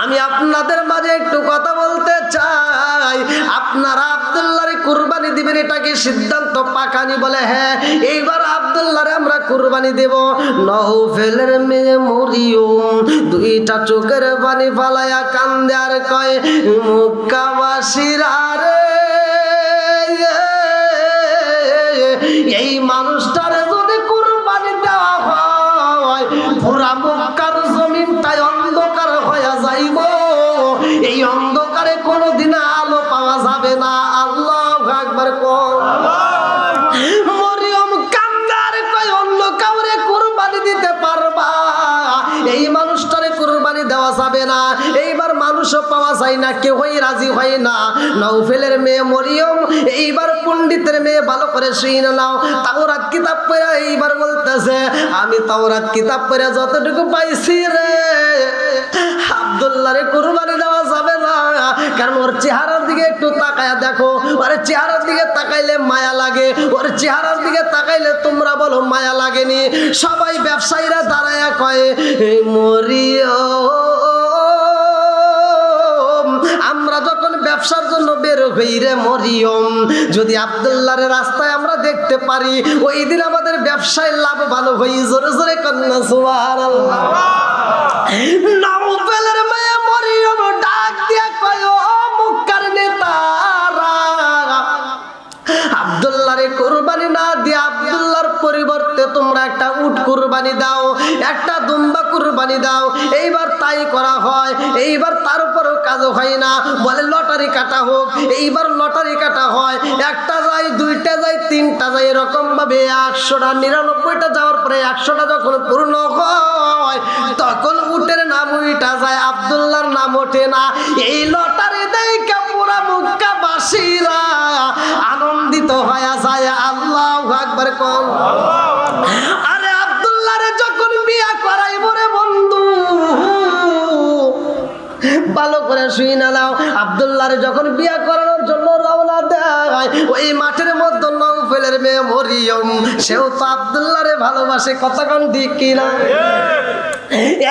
আমি আপনাদের মাঝে একটু কথা বলতে চাই, আপনারা আব্দুল্লাহর কুরবানি দিবেন, এটা কি সিদ্ধান্ত পাকানি? বলে হ্যাঁ, এইবার আব্দুল্লাহরে আমরা কুরবানি দেব। নওফেলের মেয়ে মরিয়ম দুইটা চোখের পানি ফালাইয়া কান্দে আর কয় মক্কাবাসীরা রে, এই মানুষটারে যদি কুরবানি দেওয়া হয় পুরা মক্কার জমিনটাই অন্ধকার হয়ে যাইব, এই অন্ধকারে কোনোদিন আলো পাওয়া যাবে না। আল্লাহু আকবার কও। মরিয়ম কান্দার কয় অন্য কাউরে কুরবানি দিতে পারবা, এই মানুষটারে কুরবানি দেওয়া যাবে না। এইবার মানুষও পাওয়া যায় না, কেউই রাজি হয় না। নওফেলের মেয়ে মরিয়ম এইবার পণ্ডিতের মেয়ে ভালো করে শুনে নাও, তাওরাত কিতাব পড়ে এইবার বলতেছে আমি তাওরাত কিতাব পড়ে যতটুকু পাইছি রে, আব্দুল্লাহরে কুরবানি দেওয়া যাবে না। কারণ ওর চেহারার দিকে একটু তাকায়া দেখো, ওর চেহারার দিকে তাকাইলে মায়া লাগে, ওর চেহারার দিকে তাকাইলে তোমরা বলো মায়া লাগেনি? সবাই ব্যবসায়ীরা দাঁড়ায়া কয় মরিয়ম, আমরা যখন ব্যবসার জন্য বের হই রে মরিয়ম, যদি আব্দুল্লাহর রাস্তায় আমরা দেখতে পারি ওই দিন আমাদের ব্যবসায় লাভ ভালো হই। জোরে জোরে কন্যা সুবহানাল্লাহ। নওফেলের মেয়ে মরিয়ম ডাক দিয়া কয় ও মক্কার নেতারা, আব্দুল্লাহরে কুরবানি না দিয়ে আব্দুল্লাহর পরিবর্তে তোমরা একটা উট কুরবানি দাও, একটা দুম্বা কুরবানি দাও। এইবার তাই করা হয়, এইবার তার উপরও কাজ হয় না, বলে লটারি কাটা হোক। এইবার লটারি কাটা হয়, একটা যায়, দুইটা যায়, তিনটা যায়, এরকম ভাবে 100টা 99টা যাওয়ার পরে 100টা যখন পূর্ণ হয় তখন উটের নাম উইটা যায়, আব্দুল্লাহর নাম ওঠে না। এই লটারি দেখে পুরা মক্কাবাসীরা আনন্দিত হয়ে যায়। আল্লাহু আকবার কোন। আরে আব্দুল্লাহরে যখন বিয়া করাইব রে বন্ধু, ভালো করে শুইনা নাও, আব্দুল্লাহরে যখন বিয়া করানোর জন্য রওনা দেয় ওই মাঠের মধ্যে নওফেলের মেয়ে মরিয়ম, সেও তো আব্দুল্লাহরে ভালোবাসে, কতক্ষণ ঠিক কিনা?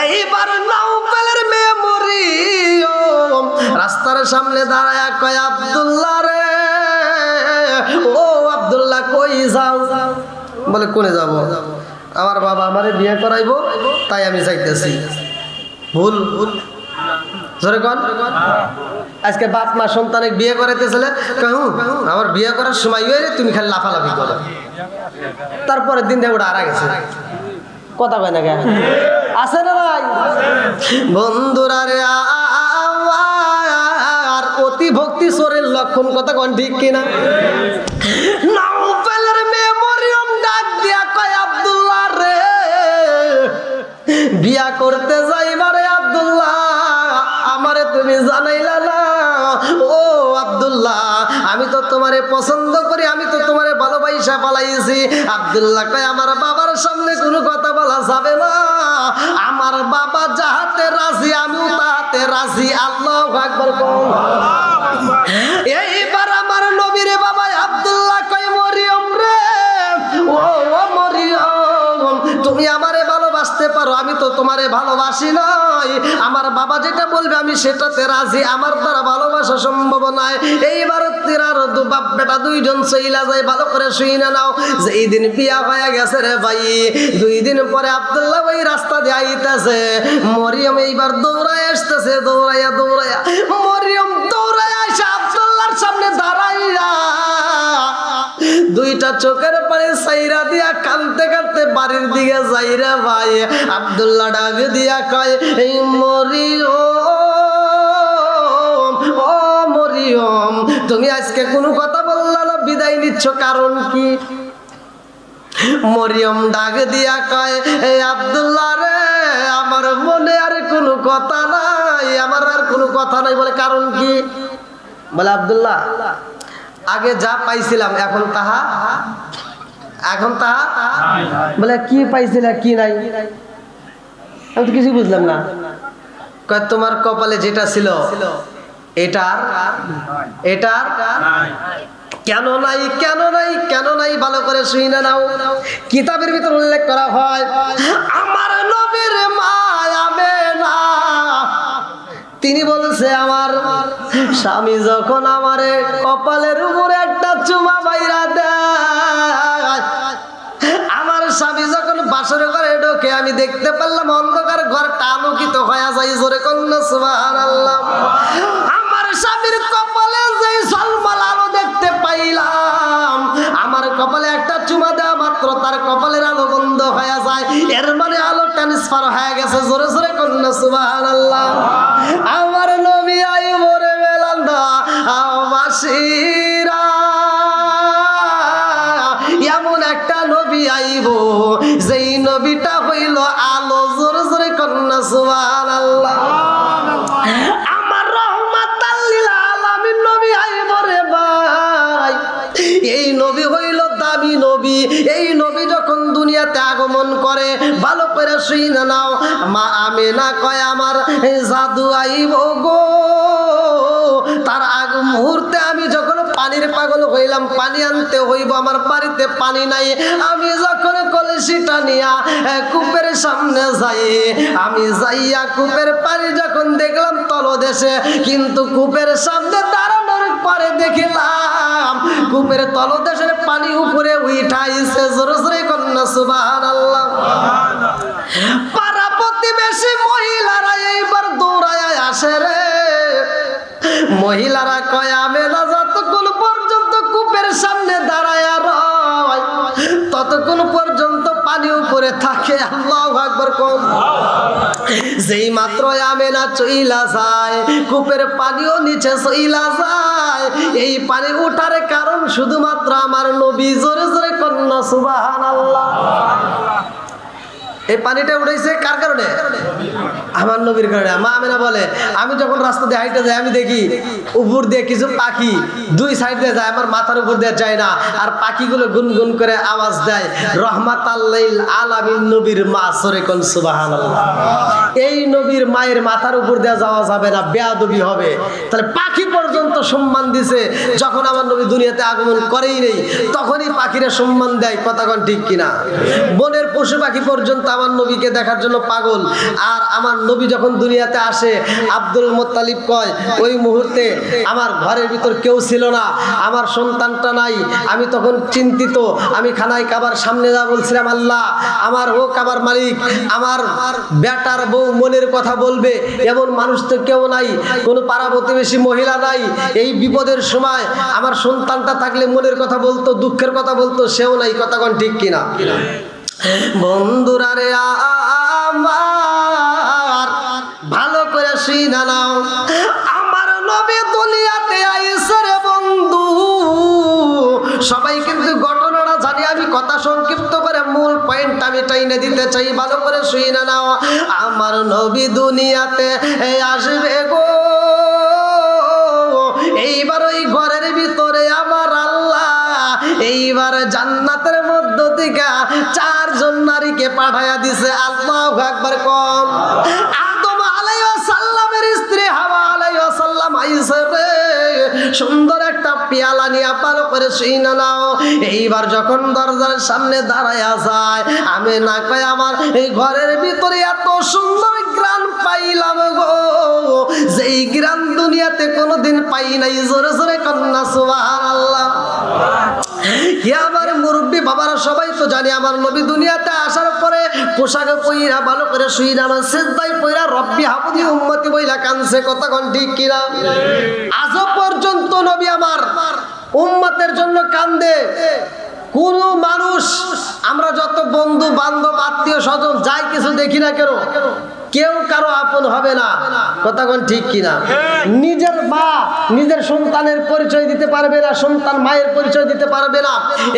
এইবার নওফেলের মেয়ে মরিয়ম রাস্তার সামনে দাঁড়ায় কয় আব্দুল্লাহ রে, ও আব্দুল্লাহ কই যাও? বলে কোনে যাব? আমার বাবা আমারে বিয়ে করাইবো তাই আমি যাইতেছি। ভুল জোরে কন। আজকে বাপ মা সন্তানে বিয়ে করাইতেছিলে, আমার বিয়ে করার সময় হয়ে তুমি খালি লাফালাফি করো, তারপরে দিন দিয়ে ওটা আরা গেছে। কথা কয় না কেন? আছে না ভাই? বন্ধুরা রে, আর অতি ভক্তি চোরের লক্ষণ, কথা কন ঠিক কিনা? নওফেলের মেয়ে মরিয়ম ডাক দিয়া কয় আব্দুল্লাহ রে, বিয়া করতে যাইবারে আব্দুল্লাহ আমারে তুমি জানাইলা না। ও আব্দুল্লাহ, আমি তো তোমারে পছন্দ করি, আমি তো তোমারে ভালোবাসা পালাইছি। আব্দুল্লাহ কয় আমার বাবার সামনে কোনো কথা বলা যাবে না, আমার বাবা যাহাতে রাজি আমিও তাহাতে রাজি। আল্লাহু আকবার। এইবার আমার নবীর বাবা আব্দুল্লাহ কয় মরিয়ম রে, ও মরিয়ম, তুমি আমারে ভালোবাসতে পারো, আমি তো তোমারে ভালোবাসি নাই। আমার বাবা যেটা বলবে আমি সেটাতে রাজি, আমার দ্বারা ভালোবাসা সম্ভব নয়। এইবার তিরার বাপ বেটা দুইজন চইলা যায়। ভালো করে শুইনা নাও, যে এই দিন বিয়া হয়ে গেছে রে ভাই, 2 দিন পরে আব্দুল্লাহ ওই রাস্তা দিয়ে আইতাছে। মরিয়ম এইবার দৌড়ায় আসতেছে, দৌড়াইয়া মরিয়ম দৌড়ায় আসে আব্দুল্লাহর সামনে দাঁড়াইয়া দুইটা চোখের পানি সাইরা দিয়া কাঁদতে কাঁদতে বাড়ির দিকে যাইরা ভাই। আব্দুল্লাহ ডাক দিয়া কয় এই মরিয়ম, ও মরিয়ম, তুমি আজকে কোনো কথা বললা না, বিদায় নিচ্ছ কারণ কি? মরিয়ম ডাক দিয়া কয় এই আব্দুল্লাহ রে, আমার মনে আর কোনো কথা নাই, আমার আর কোনো কথা নাই। বলে কারণ কি? বলে আব্দুল্লাহ আগে যা পাইছিলাম এখন তাহা বলে কি পাইছিল কি নাই? আমি তো কিছু বুঝলাম না। কয় তোমার কপালে যেটা ছিল এটার কেন নাই কেন নাই কেন নাই ভালো করে শুনে নাও। কিতাবের ভিতর উল্লেখ করা হয় আমার নবীর মা আমেনা তিনি বলছে আমার স্বামী যখন আমারে কপালের উপরে একটা চুমা বাইরা দেয়, আমার স্বামী যখন বাসর ঘরে ঢোকে আমি দেখতে পারলাম অন্ধকার ঘরটা আলোকিত হয়ে যায়। জোরে কন্যা সুবহানাল্লাহ। আমার স্বামীর কপালে যে ঝলমল আলো দেখতে পাইলাম, আমার কপালে একটা চুমা দেওয়া মাত্র তার কপালের আলো বন্ধ হয়ে যায়। এর মানে আলো ট্রান্সফার হয়ে গেছে। জোরে জোরে কন্যা সুবহানাল্লাহ। আমার নবী আইব রে বেলান্দা আমাসিরা, এমন একটা নবী আইব যেই নবীটা হইল আলো। জোরে জোরে কন্যা সুবহানাল্লাহ। আমার রহমাতাল লিল আলামিন নবী আইব রে ভাই। এই নবী হইল দামি নবী। এই নবী যখন দুনিয়াতে আগমন করে ভালো করে শুইনা নাও। মা আমেনা কয় আমার জাদু আইব গো। তার আগ মুহূর্তে আমি যখন পানির পাগল হইলাম, পানি আনতে হইব, আমার বাড়িতে পানি নাই। আমি যখন কলসিটা নিয়া কূপের সামনে যাই, আমি যাইয়া কূপের পানি যখন দেখলাম তলদেশে, কিন্তু কূপের সামনে দাঁড়ানোর পরে দেখিলাম কূপের তলদেশের পানি উপরে উঠাইছে। জোরে জোরে কন্যা সুবহানাল্লাহ। পাড়া প্রতিবেশী মহিলারা এইবার দৌড়ায় আসে রে। মহিলারা কয় আমেনা যতক্ষণ পর্যন্ত কূপের সামনে দাঁড়ায় রয় ততক্ষণ পর্যন্ত পানি উপরে থাকে। আল্লাহু আকবার। কম যেই মাত্র আমেনা চইলা যায় কূপের পানিও নিচে চইলা যায়। এই পানি ওঠার কারণ শুধুমাত্র আমার নবী। জোরে জোরে কন্যা সুবহানাল্লাহ। এই পানিটা উঠেছে কার কারণে? আমার নবীর কারণে। মা আমেনা বলে আমি যখন রাস্তা দিয়ে হাইটে যাই আমি দেখি উপর দিয়ে কিছু পাখি দুই সাইড দিয়ে যায়, আমার মাথার উপর দিয়ে যায় না, আর পাখিগুলো গুনগুন করে আওয়াজ দেয় রহমাতাল লিল আলামিন নবীর মা। সরে কোন সুবহানাল্লাহ। এই নবীর মায়ের মাথার উপর দিয়ে যাওয়া যাবে না, বেয়াদবি হবে। তাহলে পাখি পর্যন্ত সম্মান দিছে। যখন আমার নবী দুনিয়াতে আগমন করেই নেই তখনই পাখিরা সম্মান দেয়। কথা কোন ঠিক কিনা? বনের পশু পাখি পর্যন্ত আমার নবীকে দেখার জন্য পাগল। আর আমার নবী যখন দুনিয়াতে আসে আব্দুল মুত্তালিব কয় ওই মুহূর্তে আমার ঘরের ভিতর কেউ ছিল না, আমার সন্তানটা নাই। আমি তখন চিন্তিত। আমি খানায় কাবার সামনে যা বলছিলাম আল্লাহ আমার ও কাবার মালিক, আমার বেটার বউ মনের কথা বলবে এমন মানুষ তো কেউ নাই, কোনো পাড়া প্রতিবেশী মহিলা নাই। এই বিপদের সময় আমার সন্তানটা থাকলে মনের কথা বলতো, দুঃখের কথা বলতো, সেও নাই। কথা কোন ঠিক কিনা? বন্ধুরা রে আমার ভালো করে শুইনা নাও। আমার নবী দুনিয়াতে আইছে রে বন্ধু। সবাই কিন্তু ঘটনাটা জানি, আমি কথা সংক্ষিপ্ত করে মূল পয়েন্ট আমি টাইনে দিতে চাই। ভালো করে শুইনা নাও। আমার নবী দুনিয়াতে আসবে গো। এইবার ওই ঘরের ভিতরে আমার আল্লাহ এইবার জান্নাতের মধ্য থেকে 4 জন নারীকে পাঠাইয়া দিছে। আল্লাহু আকবার। কম আদম আলাইহিস সালামের স্ত্রী হাওয়া আলাইহিস সালাম আইছে রে। সুন্দর একটা পেয়ালা নিয়ে ভালো করে শুইনা নাও। এইবার যখন দরজার সামনে দাঁড়ায়া যায় আমেনা কয় আমার এই ঘরের ভিতরে এত সুন্দর গ্রান পাইলাম গো, যেই গ্রান দুনিয়াতে কোনোদিন পাই নাই। জোরে জোরে কন্যা সুবহানাল্লাহ। আমার মুরব্বী বাবারা সবাই তো জানি আমার নবী দুনিয়াতে আসার পরে পোশাক পইরা ভালো করে শুইনা আমার সিজদায় পইরা রব্বি হাবলি উম্মতি বইলা কানছে। কথা কোন ঠিক কিনা? আজও পর্যন্ত নবী আমার উম্মতের জন্য কান্দে। কোন মানুষ আমরা যত বন্ধু বান্ধব আত্মীয় স্বজন যাই কিছু দেখি না কেন কেউ কারো আপন হবে না। কথা কোন ঠিক কিনা? নিজের মা নিজের সন্তানের পরিচয় দিতে পারবে না, সন্তান মায়ের পরিচয় দিতে পারবে না।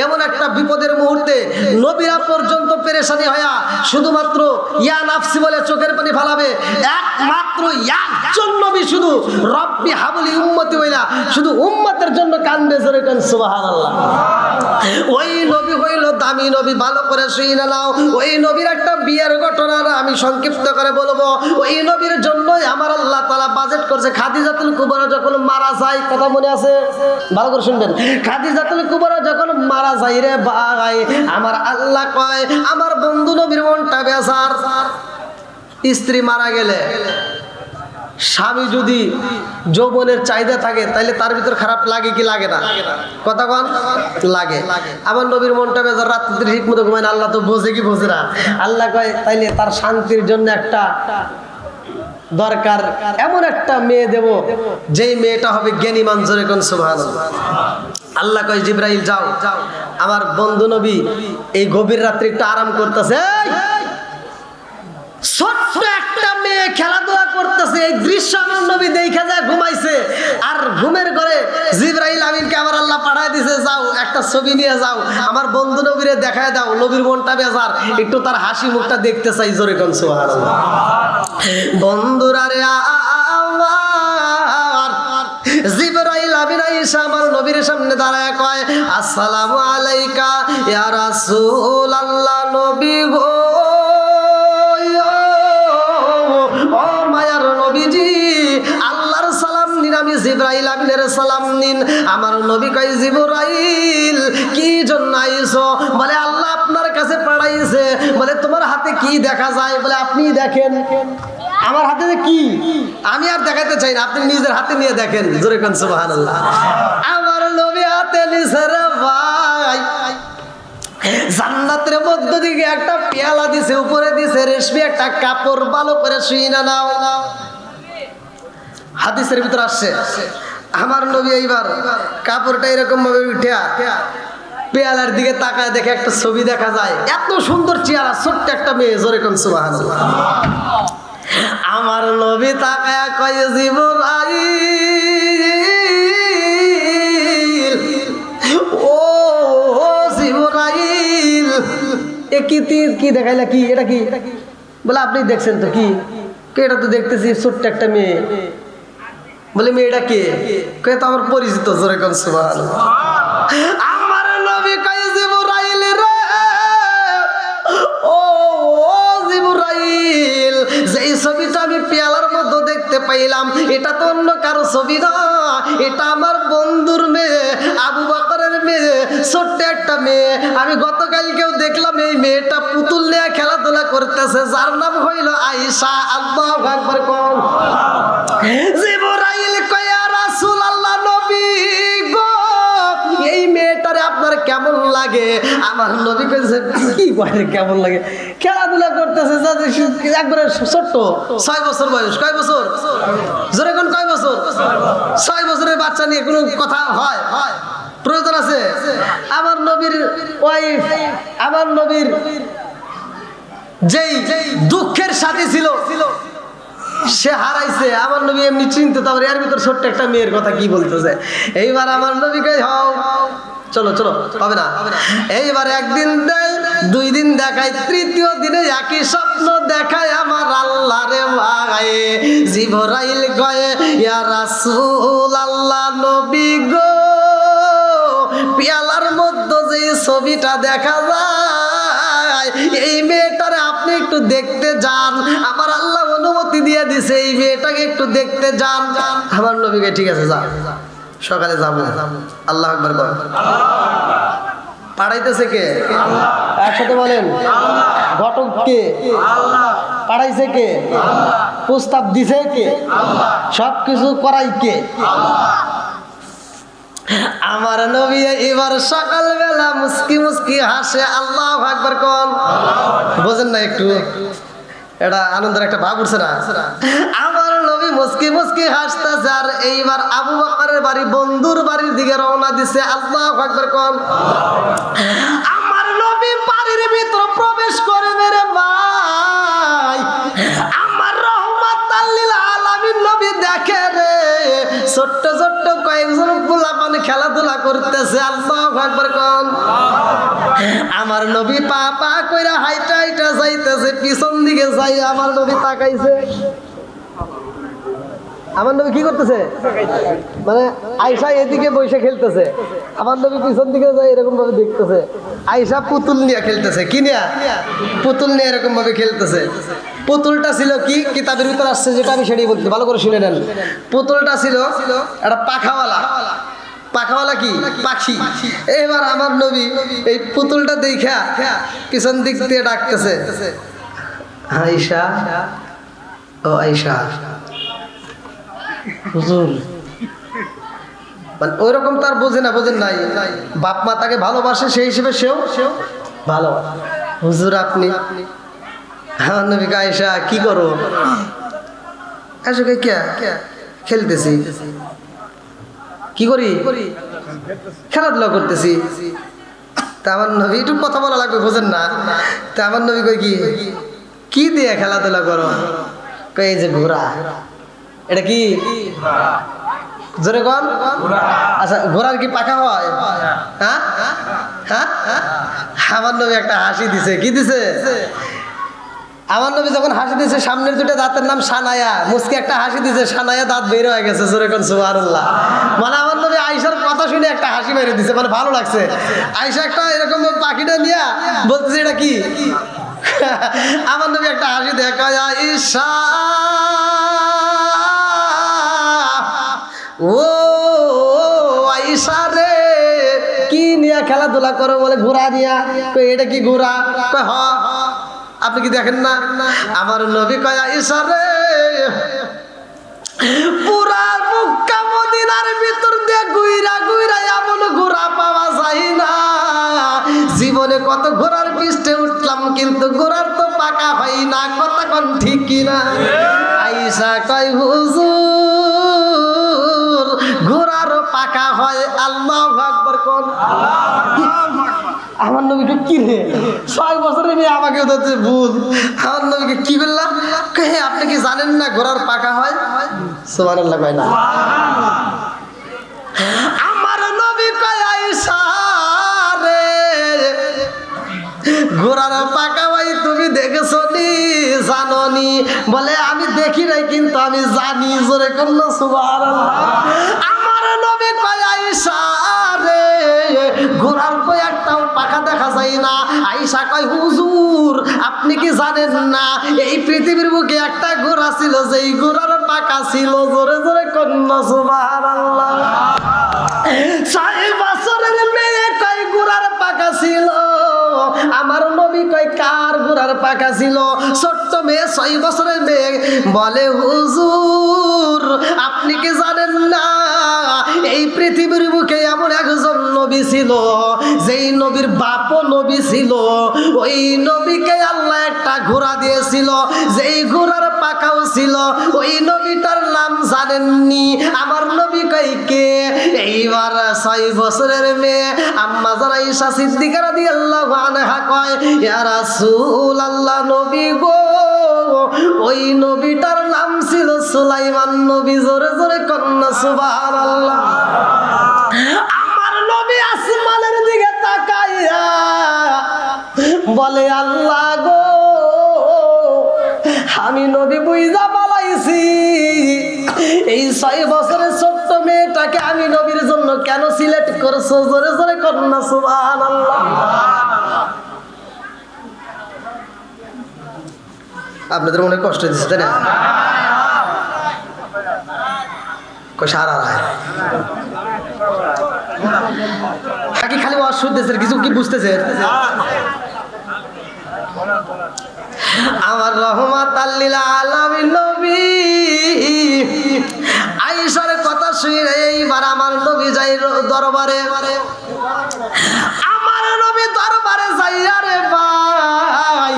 এমন একটা বিপদের মুহূর্তে নবীরা পর্যন্ত পেরেশানি হয়া শুধুমাত্র ইয়া নাফসি বলে চোখের পানি ফালাবে। একমাত্র একজন নবী শুধু রব্বি হাবলি উম্মতি হইলা শুধু উম্মতের জন্য কান্দে, জোরে কান সুবহানাল্লাহ। ওই নবী হইল দামি নবী, ভালো করে শুনে নাও। ওই নবীর একটা বিয়ের ঘটনা আমি সংক্ষিপ্ত করে বলবো। ওই নবীর জন্যই আমার আল্লাহ তাআলা বাজেট করছে। খাদিজাতুল কুবরা যখন মারা যায়, কথা মনে আছে? ভালো করে শুনবেন। খাদিজাতুল কুবরা যখন মারা যায় রে ভাই, আমার আল্লাহ কয় আমার বন্ধু নবীর মনটা বেজার। স্ত্রী মারা গেলে স্বামী যদি যৌবনের চাহিদা থাকে তাহলে তার ভিতর খারাপ লাগে কি লাগে না? কথা কন লাগে। আমার নবীর মনটা বেজার, রাত্রিতে ঠিক মতো ঘুমায় না। আল্লাহ তো বোঝে কি বোঝে না? আল্লাহ কয় তাইলে তার শান্তির জন্য একটা দরকার, এমন একটা মেয়ে দেব যেই মেয়েটা হবে জ্ঞানী মানুষের কোন সুবহানাল্লাহ। আল্লাহ কয় জিবরাইল যাও, আমার বন্ধু নবী এই গভীর রাত্রে একটু আরাম করতেছে। ছোট্ট একটা মেয়ে খেলাধুলা করতেছে, এই দৃশ্য আমার নবী দেখা যায় ঘুমাইছে। আর ঘুমের ঘরে জিবরাইল আমিনকে আমার আল্লাহ পাঠায় দিছে, যাও একটা ছবি নিয়ে যাও, আমার বন্ধু নবীরে দেখায় দাও, নবীর মনটা বেজার, একটু তার হাসি মুখটা দেখতে চাই, জোরে কোন সুবহানাল্লাহ। বন্ধুরা রে আমার জিবরাইল আমিন আয়েশা আমার নবীর সামনে দাঁড়ায় কয় আসসালামু আলাইকা ইয়া রাসূলুল্লাহ, নবী গো, ও মায়ার নবীজি আল্লাহর সালাম নিন, আমি জিবরাইল আমিনের সালাম নিন। আমার নবী কয় জিবরাইল কি জন্য আইছো? বলে আল্লাহ আপনার কাছে পাঠাইছে। বলে তোমার হাতে কি দেখা যায়? বলে আপনি দেখেন। আমার হাতে কি? আমি আর দেখাতে চাই না, আপনি নিজের হাতে নিয়ে দেখেন, জোরে কোন সুবহানাল্লাহ। আমার নবী হাতে নিছে রে ভাই, জান্নাতের মধ্য দিকে একটা পেয়ালা দিছে, উপরে দিছে রেশমি একটা কাপড়, ভালো করে শুই না নাও। হাদিসের ভিতর আসছে আমার নবী এইবার কাপড়টা এরকম ভাবে উঠা পেয়ালার দিকে তাকায়, দেখে একটা ছবি দেখা যায়, এত সুন্দর চেহারা, ছোট্ট একটা মেয়ে, জোরে কোন সুবহানাল্লাহ। আমার নবী তাকায়া কয় জিবরাইল, ও জিবরাইল এ কি দেখাইলা? কি এটা কি? বলে আপনি দেখছেন তো কি? এটা তো দেখতেছি ছোট্ট একটা মেয়ে। বলে মেয়েটা কে? কে? তো আমার পরিচিত, জোরে কোন সুবহানাল্লাহ। আমার নবী কয় জিবরাইল রে, ও জিবরাইল, যেই ছবিটা আমি পেয়ালার মধ্যে দেখতে পাইলাম এটা তো অন্য কারো ছবি না, এটা আমার বন্ধুর মেয়ে, আবু বকরের মেয়ে, ছোট্ট একটা মেয়ে। আমি গতকালকেও দেখলাম এই মেয়েটা পুতুল নিয়ে খেলাধুলা করতেছে, যার নাম হইল আয়েশা। আল্লাহু আকবার কোন। জিবরাইল কয় ইয়া রাসূলুল্লাহ, নবী গো, এই মেয়েটারে আপনার কেমন লাগে? আমার নবী কইছে কি কয় কেমন লাগে? খেলাধুলা করতেছে, একবারে ছোট্ট, 6 বছর বয়স। কয় বছর? জোরে কোন কয় বছর? 6 বছরের বাচ্চা নিয়ে কোনো কথা হয়? প্রয়োজন আছে? আমার নবীর ওয়াইফ, আমার নবীর যেই দুঃখের সাথী ছিল সে হারাইছে। আমার নবী এমনি চিন্তিত, তারপরে এর ভিতর ছোট্ট একটা মেয়ের কথা কি বলতেছে। এইবার আমার নবীকে হও চলো চলো, হবে না। এইবার একদিন দেয়, 2 দিন দেখায়, 3য় দিনে একই স্বপ্ন দেখায় আমার আল্লাহ রে ভাই। জিবরাইল কয় ইয়া রাসূলুল্লাহ, নবী গো, পেয়ালার মধ্যে যে ছবিটা দেখা যায় এই মেয়েটারে আপনি একটু দেখতে যান, আমার আল্লাহ অনুমতি দিয়ে দিছে, এই মেয়েটাকে একটু দেখতে যান। আমার নবীকে ঠিক আছে যা, সকালে যাবো। আল্লাহু আকবার বল। পাঠাইতেছে কে? একসাথে বলেন। ঘটক কে? পাঠাইছে কে? প্রস্তাব দিছে কে? সবকিছু করাই কে? আমার নবী এবার সকালবেলা মুস্কি মুস্কি হাসে। আল্লাহু আকবার কোন। বোঝেন না একটু? এটা আনন্দের একটা ভাব উঠছে না? আমার নবী মুস্কি মুস্কি হাসতেছে, আর এইবার আবু বকরের বাড়ি, বন্ধুর বাড়ির দিকে রওনা দিছে। আল্লাহু আকবার কোন। আমার নবী বাড়ির ভিতর প্রবেশ করে মেরে ভাই, আমার রহমাতাল লিল আলামিন নবী দেখে রে, ছোট্ট ছোট্ট কয়েকজন পোলাপান খেলাধুলা করতেছে। আল্লাহু আকবার কোন। আমার নবী পা পা কইরা হাইটা হাইটা যাইতেছে, পিছন দিকে যাই আমার নবী তাকাইছে। আমার নবী কি করতেছে? মানে আয়েশা এদিকে বসে খেলতেছে, আমার নবী পিছন দিকে যায় এরকম ভাবে দেখতেছে। আয়েশা পুতুল নিয়ে খেলতেছে। কি নিয়ে? পুতুল নিয়ে এরকম ভাবে খেলতেছে। পুতুলটা ছিল কি, কিতাবের ভিতর আসছে যেটা, আমি সেটাই বলতে, ভালো করে শুনে নেন। পুতুলটা ছিল একটা পাখাওয়ালা। পাখাওয়ালা কি? পাখি। এবার আমার নবী এই পুতুলটা দেখা পিছন দিক দিয়ে ডাকতেছে, আয়েশা, ও আয়েশা। হুজুর মানে ওই রকম তার বোঝে না, বোঝেন নাই, বাপ মা তাকে ভালোবাসে সেই হিসেবে সেও ভালোবাসে। হুজুর আপনি? আমার নবী আয়েশা কি করো? আয়েশা কে কে খেলতেছি। কি করি? খেলাধুলা করতেছি। তা আমার নবী একটু কথা বলা লাগবে, বোঝেন না? তা আমার নবী কই কি দিয়ে খেলাধুলা করো? কই এই যে ঘোড়া। এটা কি? জোরে কন। আচ্ছা, ঘোড়ার কি পাখা হয়? হ্যাঁ হ্যাঁ। আমার নবী একটা হাসি দিছে। কি দিছে? আমার নবী যখন হাসি দিছে, সামনের দুটো দাঁতের নাম সানায়া, মুসকে একটা হাসি দিছে, সানায়া দাঁত বের হয়ে গেছে। জোরে কোন সুবহানাল্লাহ। মানে আমার নবী আয়েশার কথা শুনে একটা হাসি মেরে দিছে, মানে ভালো লাগছে। আয়েশা একটা এরকম পাখিটা নিয়ে বলতেছে এটা কি? আমার নবী একটা হাসি দেখা, আয়েশা ও আয়েশা রে, কি নিয়ে খেলাধুলা করো? বলে ঘোড়া নিয়া। কই এটা কি ঘোড়া? কই হ। আপনি কি দেখেন না? আমার নবী কয় আয়েশা রে, পুরা মক্কা মদিনার ভিতর দিয়ে ঘুইরা ঘুইরা এমন ঘোড়া পাওয়া যায় না। জীবনে কত ঘোড়ার পৃষ্ঠে উঠলাম, কিন্তু ঘোড়ার তো পাকা হয় না। কথা কোন ঠিক কিনা? আয়েশা কয় হুজুর ঘোড়ারও পাকা হয়। আল্লাহু আকবার কোন। আমার নবীকে কি রে, 6 বছরের মেয়ে আমাকে ওদের ভুল। আমার নবীকে কি বললাম? হে আপনি কি জানেন না ঘোড়ার পাকা হয়? সুবহানাল্লাহ কয় না। আমার নবী কয় আয়েশা রে, ঘোড়ার পাকা হয় তুমি দেখেছো নি, জানো নি? বলে আমি দেখি নাই, কিন্তু আমি জানি। জোরে করলো সুবহানাল্লাহ। আমার নবী কয় আয়েশা রে, ঘোড়ার কই একটাও পাখা দেখা যায় না। আয়েশা কয় হুজুর আপনি কি জানেন না, এই পৃথিবীর বুকে একটা ঘোড়া ছিল, যেই ঘোড়ার পাকা ছিল। জোরে জোরে কন্যা সুবহানাল্লাহ। 6 বছরের মেয়ে কয় ঘোড়ার পাকা ছিল। আমার নবী কয় কার ঘোড়ার পাকা ছিল? ছোট্ট মেয়ে, 6 বছরের মেয়ে বলে হুজুর আপনি কি জানেন না, এই পৃথিবীর বুকে এমন একজন নবী ছিল, যেই নবীর বাপও নবী ছিল। ওই নবীকে আল্লাহ একটা ঘোড়া দিয়েছিল, যেই ঘোড়ার পাকাও ছিল। ওই নবীটার নাম জানেননি? আমার নবী কয় কে? এইবার 6 বছরের মেয়ে আম্মা জান আয়েশা সিদ্দিকা রাদিয়াল্লাহু আনহা কয় ইয়া রাসূলুল্লাহ, নবী গো, ওই নবীটার নাম ছিল সুলাইমান নবী। জোরে জোরে কন্যা সুবহানাল্লাহ। আমার নবী আসমানের দিকে তাকাইয়া বলে আল্লাহ গো, আমি নবী বুইজা পালাইছি, এই 6 বছরের ছোট্ট মেয়েটাকে আমি নবীর জন্য কেন সিলেক্ট করছো? জোরে জোরে কন্যা সুবহানাল্লাহ। আপনাদের মনে কষ্ট দিচ্ছে তাই না? সারা কি খালি ওয়াজ শুনতেছেন, কিছু কি বুঝতেছেন? আমার রহমাতাল লিল আলামিন নবী আয়েশার কথা শুনে এইবার আমার নবী যাই দরবারে। আমার নবী দরবারে যাইয়া রে ভাই,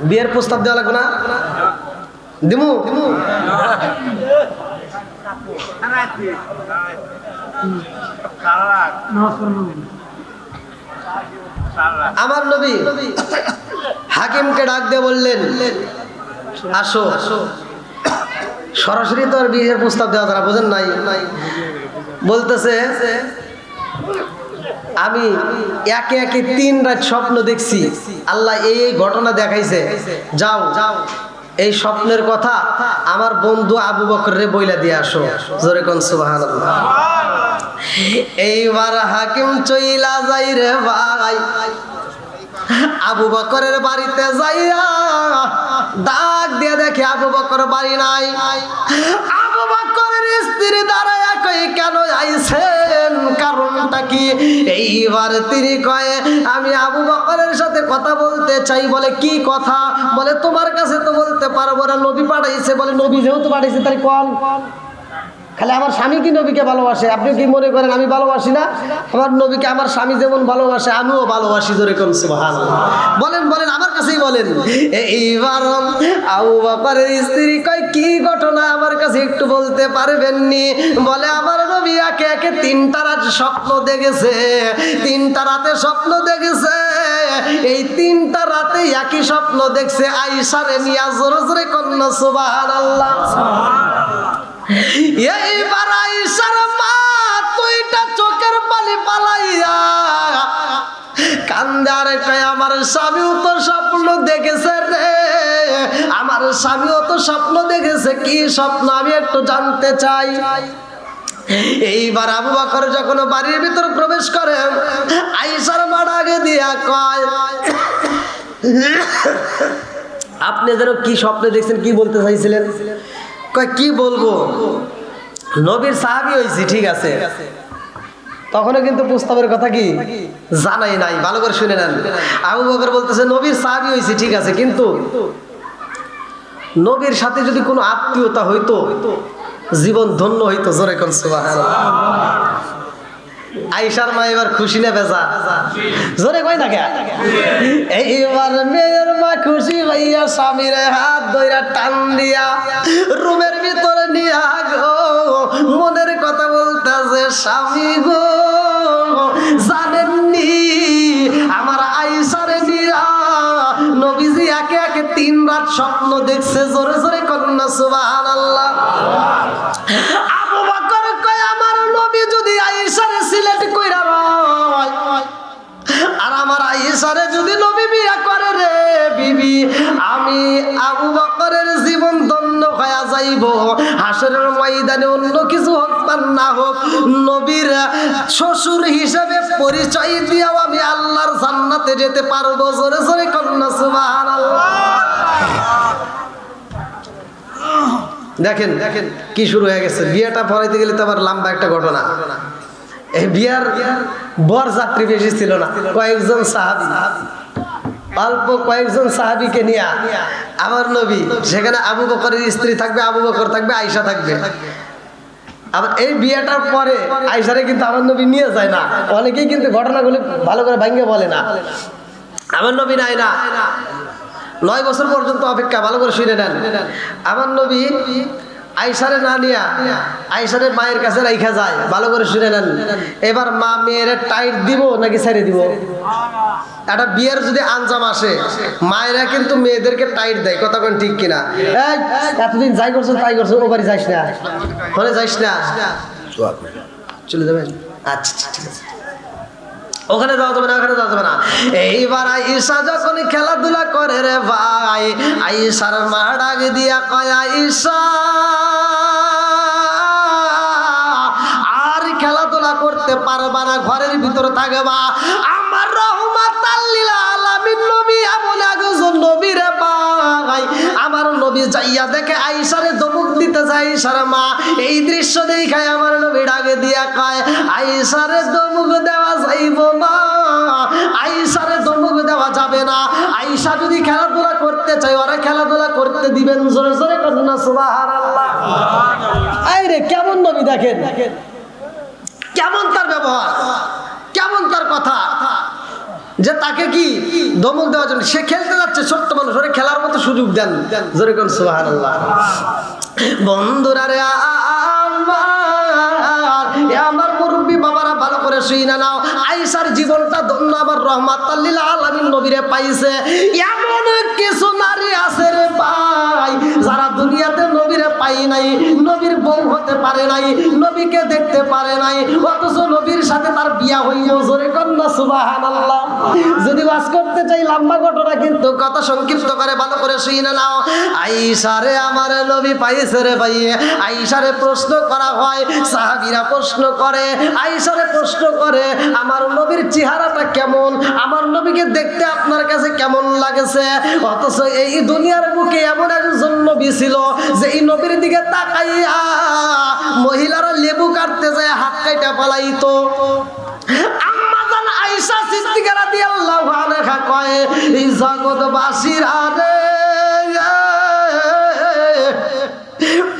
বিয়ের প্রস্তাব দেওয়া লাগবে না? দিমু আমার নবী হাকিমকে ডাক দিয়ে বললেন আসো। সরাসরি তো আর বিয়ের প্রস্তাব দেওয়া যারা বোঝেন নাই, বলতেছে আমি একে একে 3 রাত স্বপ্ন দেখছি, আল্লাহ এই ঘটনা দেখাইছে, যাও এই স্বপ্নের কথা আমার বন্ধু আবু বকরে বইলা দিয়ে আসো। জোরে কোন সুবহানাল্লাহ। এইবার হাকিম চইলা যাই রে ভাই আবু বকরের বাড়িতে যাইয়া ডাক দিয়ে দেখে আবু বকর বাড়ি নাই। আবু বকরের স্ত্রী দাঁড়ায়া কই কেন আইছেন, কারণটা কি? এইবার তিনি কয়ে আমি আবু বকরের সাথে কথা বলতে চাই। বলে কি কথা? বলে তোমার কাছে তো বলতে পারবো না, নবী পাঠাইছে। বলে নবী যেহেতু পাঠাইছে তাই কোন খালি আমার স্বামী কি নবীকে ভালোবাসে? আপনি কি মনে করেন আমি ভালোবাসি না? আমার নবীকে আমার স্বামী যেমন ভালোবাসে আমিও ভালোবাসি। জোরে কোন সুবহানাল্লাহ। বলেন বলেন আমার কাছেই বলেন। এইবার আবু বকরের স্ত্রী কয় কি ঘটনা আমার কাছে একটু বলতে পারবেননি? বলে আমার নবী একে একে 3টা রাত স্বপ্ন দেখেছে, 3টা রাতে স্বপ্ন দেখেছে। এই 3টা রাতে একই স্বপ্ন দেখছে আয়েশারে নিয়া। জোরে জোরে কোন সুবহানাল্লাহ। এইবার আয়েশার মা 2টা চোখের পানি পালাইয়া কান্দার কয় আমার স্বামীও তো স্বপ্ন দেখেছে রে, আমার স্বামীও তো স্বপ্ন দেখেছে। কি স্বপ্ন আমি একটু জানতে চাই। এইবার আবু বকর যখন বাড়ির ভিতর প্রবেশ করে আয়েশার মা আগে দিয়া কয় আপনি যেন কি স্বপ্নে দেখছেন, কি বলতে চাইছিলেন? কয় কি বলবো, নবীর সাহাবী হইছি ঠিক আছে, তখনও কিন্তু প্রস্তাবের কথা কি জানাই নাই। ভালো করে শুনে নেন। আবু বকর বলতেছে নবীর সাহাবী হইছি ঠিক আছে, কিন্তু নবীর সাথে যদি কোনো আত্মীয়তা হইতো জীবন ধন্য হইতো। জোরে কোন সুবহানাল্লাহ। আয়েশার মা এবার খুশি না বেজা? জোরে কই না কে? এইবার মেয়ের মা খুশি হইয়া স্বামীর হাত ধইরা টান দিয়া রুমের ভিতরে নিয়া গো মনের কথা বলতাছে, স্বামী গো জানেননি আমার আয়েশারে নিয়া নবীজি একে একে 3 রাত স্বপ্ন দেখছে। জোরে জোরে কন্যা সুবহানাল্লাহ। আবু বকর কয় আমার নবী যদি আয়েশারে সিলেট কইরা রয় আর আমার আয়েশারে যদি নবী বিয়া করে রে বিবি, আমি আবু বকরের জীবন ধন্য হয়ে যাইব। হাসরের ময়দানে অন্য কিছু হোক বা না হোক নবীর শ্বশুর হিসেবে পরিচয় দিয়েও আমি আল্লাহর জান্নাতে যেতে পারবো। জোরে জোরে কন্যা সুবহানাল্লাহ। দেখেন দেখেন কি শুরু হয়ে গেছে। বিয়েটা পড়াইতে গেলে তো আবার লম্বা একটা ঘটনা। এই বিয়ার বর যাত্রী বেশি ছিল না, কয়েকজন সাহাবী, অল্প কয়েকজন সাহাবীকে নিয়ে আমার নবী, সেখানে আবু বকরের স্ত্রী থাকবে, আবু বকর থাকবে, আয়েশা থাকবে। আবার এই বিয়েটার পরে আয়েশারে কিন্তু আমার নবী নিয়ে যায় না। অনেকেই কিন্তু ঘটনাগুলো ভালো করে ভাঙ্গে বলে না। আমার নবী নাই না 9 বছর পর্যন্ত অপেক্ষা। ভালো করে শুনে নেন। আমার নবী আয়েশারে না নিয়া আয়েশারে মায়ের কাছে রাইখা যায়। ভালো করে শুনে নেন। এবার মা মেয়ের টাইট দিব নাকি ছেড়ে দিব? একটা বিয়ের যদি আঞ্জাম আসে মায়েরা কিন্তু মেয়েদেরকে টাইট দেয়। কথা কোন ঠিক কিনা? এই এতদিন যাই করছো তাই করছো, ও বাড়ি যাইস না, ফলে যাইস না, চলে যাবেন। আচ্ছা ঠিক আছে, ওখানে যাওয়া যাবে না, ওখানে যাওয়া যাবে না। এইবার আয়েশা যখন খেলাধুলা করে রে ভাই, আয়েশার মা ডাক দিয়া কয় আয়েশা আর খেলাধুলা করতে পারবা না, ঘরের ভিতরে থাকবা। আমার রহমাতাল লিল আলামিন নবী এমন একজন নবী রে ভাই, আমার নবী যাইয়া দেখে আয়েশারে ধমক দিতে যায় আয়েশার মা। এই দৃশ্য দেখায় আমার নবী ডাকে দিয়া কয় আয়েশারে ধমক দেওয়া যাইব না, আয়েশারে ধমক দেওয়া যাবে না। আয়েশা যদি খেলাধুলা করতে চায় ওরা খেলাধুলা করতে দিবেন। জোরে জোরে কন্যা সুবহানাল্লাহ। এই রে কেমন নবী দেখেন, কেমন তার ব্যবহার, কেমন তার কথা, যে তাকে কি ধমক দেওয়ার জন্য সে খেলতে যাচ্ছে, ছোট্ট মানুষ, ওরে খেলার মতো সুযোগ দেন। জোরে কোন সুবহানাল্লাহ। বন্ধুরা রে আমার মুরব্বী বাবারা ভালো করে শুইনা নাও। আয়েশার জীবনটা ধন্য, আমার রহমাতাল লিল আলামিন নবীরে পাইছে। এমন কিছু নারী আছে রে ভাই যারা দুনিয়াতে নবীরে পাই নাই, নবীর বউ হতে পারে নাই, নবীকে দেখতে পারে নাই, অথচ নবীর সাথে তার বিয়া হইল। জোরে কন্যা সুবহানাল্লাহ। যদি ওয়াজ করতে চাই লম্বা ঘটনা, কিন্তু কথা সংক্ষিপ্ত করে ভালো করে শুনে নাও। আয়েশা রে আমার নবী পাইছে রে ভাই। আয়েশারে প্রশ্ন করা হয়, সাহাবীরা প্রশ্ন করে, আয়েশারে প্রশ্ন করে আমার নবীর চেহারাটা কেমন, আমার নবীকে দেখতে আপনার কাছে কেমন লাগেছে? অথচ এই দুনিয়ার বুকে এমন একজন নবী ছিল যে এই নবীর দিকে তাকাইয়া মহিলারা লেবু কাটতে যায় হাত কাইটা পালাইতো। আম্মা জান আয়েশা সিদ্দিকা রাদিয়াল্লাহু আনহা কয়, এই জগৎবাসীরা রে,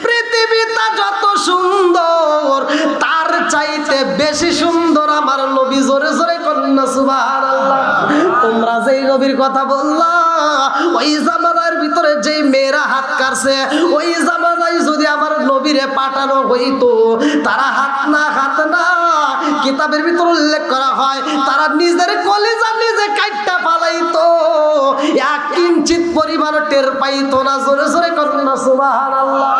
পৃথিবীটা যত সুন্দর তার চাইতে বেশি সুন্দর আমার নবী। জোরে জোরে কন্যা সুবহানাল্লাহ। তোমরা যেই নবীর কথা বললা, ওই জামানার ভিতরে যেই মেয়েরা হাত কাটছে, ওই জামানায় যদি আমার নবীরে পাঠানো হইতো, তারা হাত না কিতাবের ভিতর উল্লেখ করা হয় তারা নিজের কলিজা নিজে কাটটা ফালাইতো, এক কিঞ্চিত পরিমাণ টের পাইতো না। জোরে জোরে কন্যা সুবহানাল্লাহ।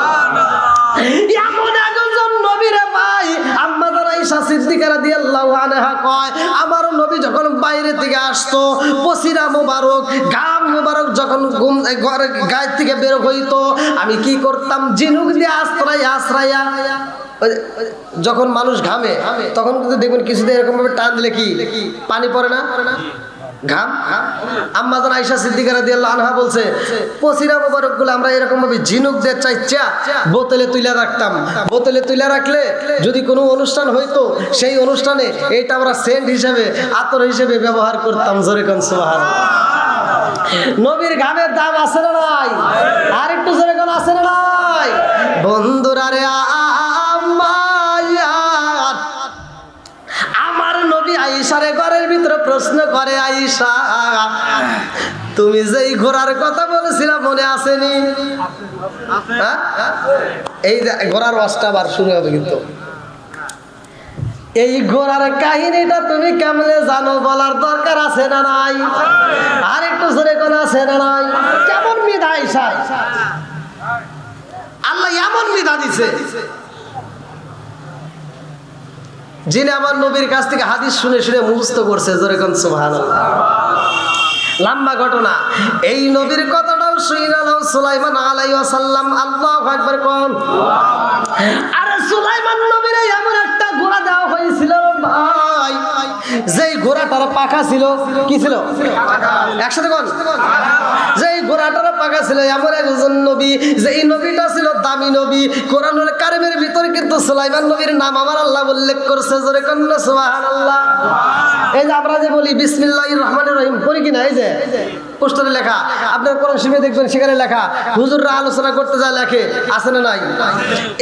এমন একজন নবীরে ভাই, আম্মা জান আয়েশা সিদ্দিকা রাদিয়াল্লাহু আনহা কয়, আমার নবী যখন বাইরে থেকে আসতো, পসিরা মোবারক, গাম মোবারক যখন গায়ের থেকে বের হইতো, আমি কি করতাম, ঝিনুক দিয়ে আশ্রাইয়া যখন মানুষ ঘামে তখন কিন্তু দেখবেন কিছুতে এরকম ভাবে টান দিলে কি পানি পড়ে না, ঘাম। আম্মা জান আয়েশা সিদ্দিকা রাদিয়াল্লাহু আনহা বলছে, পসিরা মোবারক গুলো আমরা এরকম ভাবে ঝিনুক দিয়ে চাইচা বোতলে তুলে রাখতাম। বোতলে তুলে রাখলে যদি কোনো অনুষ্ঠান হইতো, সেই অনুষ্ঠানে এইটা আমরা সেন্ট হিসেবে, আতর হিসেবে ব্যবহার করতাম। জোরে কোন সুবহানাল্লাহ। নবীর ঘামের দাম আছে না নাই? আর একটু জোরে কোন আছে না নাই? বন্ধুরা রে, আমার নবী আয়েশারে ঘরের ভিতরে প্রশ্ন করে, আয়েশা তুমি যেই ঘোড়ার কথা বলেছিলা মনে আসেনি? এই ঘোড়ার ওয়াজটা আবার শুরু হবে, কিন্তু এই ঘোড়ার কাহিনীটা তুমি কেমনে জানো বলার দরকার আছে না নাই? আর একটু জোরে কোন আছে না নাই? কেমন মিদা আয়েশা, আল্লাহ এমন মিদা দিছে, যিনি আমার নবীর কাছ থেকে হাদিস শুনে শুনে মুখস্থ করছে। জোরে কোন সুবহানাল্লাহ। লম্বা ঘটনা, এই নবীর কথাটাও শুইনা নাও। সুলাইমান আলাইহিস সালাম, আল্লাহু আকবার কোন। আরে সুলাইমান নবীর এমন একটা ঘোড়া দেওয়া হয়েছিল ভাই, যেই ঘোড়াটার পাখা ছিল, কি ছিল? একসাথে কোন। যেই ঘোড়াটার পাখা ছিল, এমন একজন নবী, যেই নবীটা ছিল দামি নবী। কোরআনুল কারীমের ভিতরে কিন্তু সুলাইমান নবীর নাম আমার আল্লাহ উল্লেখ করছে। জোরে কন্না সুবহানাল্লাহ। এই যে আমরা যে বলি বিসমিল্লাহির রহমানির রহিম পড়ি কিনা, এই যে পোস্টারে লেখা, আপনার কোরআন শরীফে দেখবেন সেখানে লেখা, হুজুররা আলোচনা করতে যায় লেখে, আছে না নাই?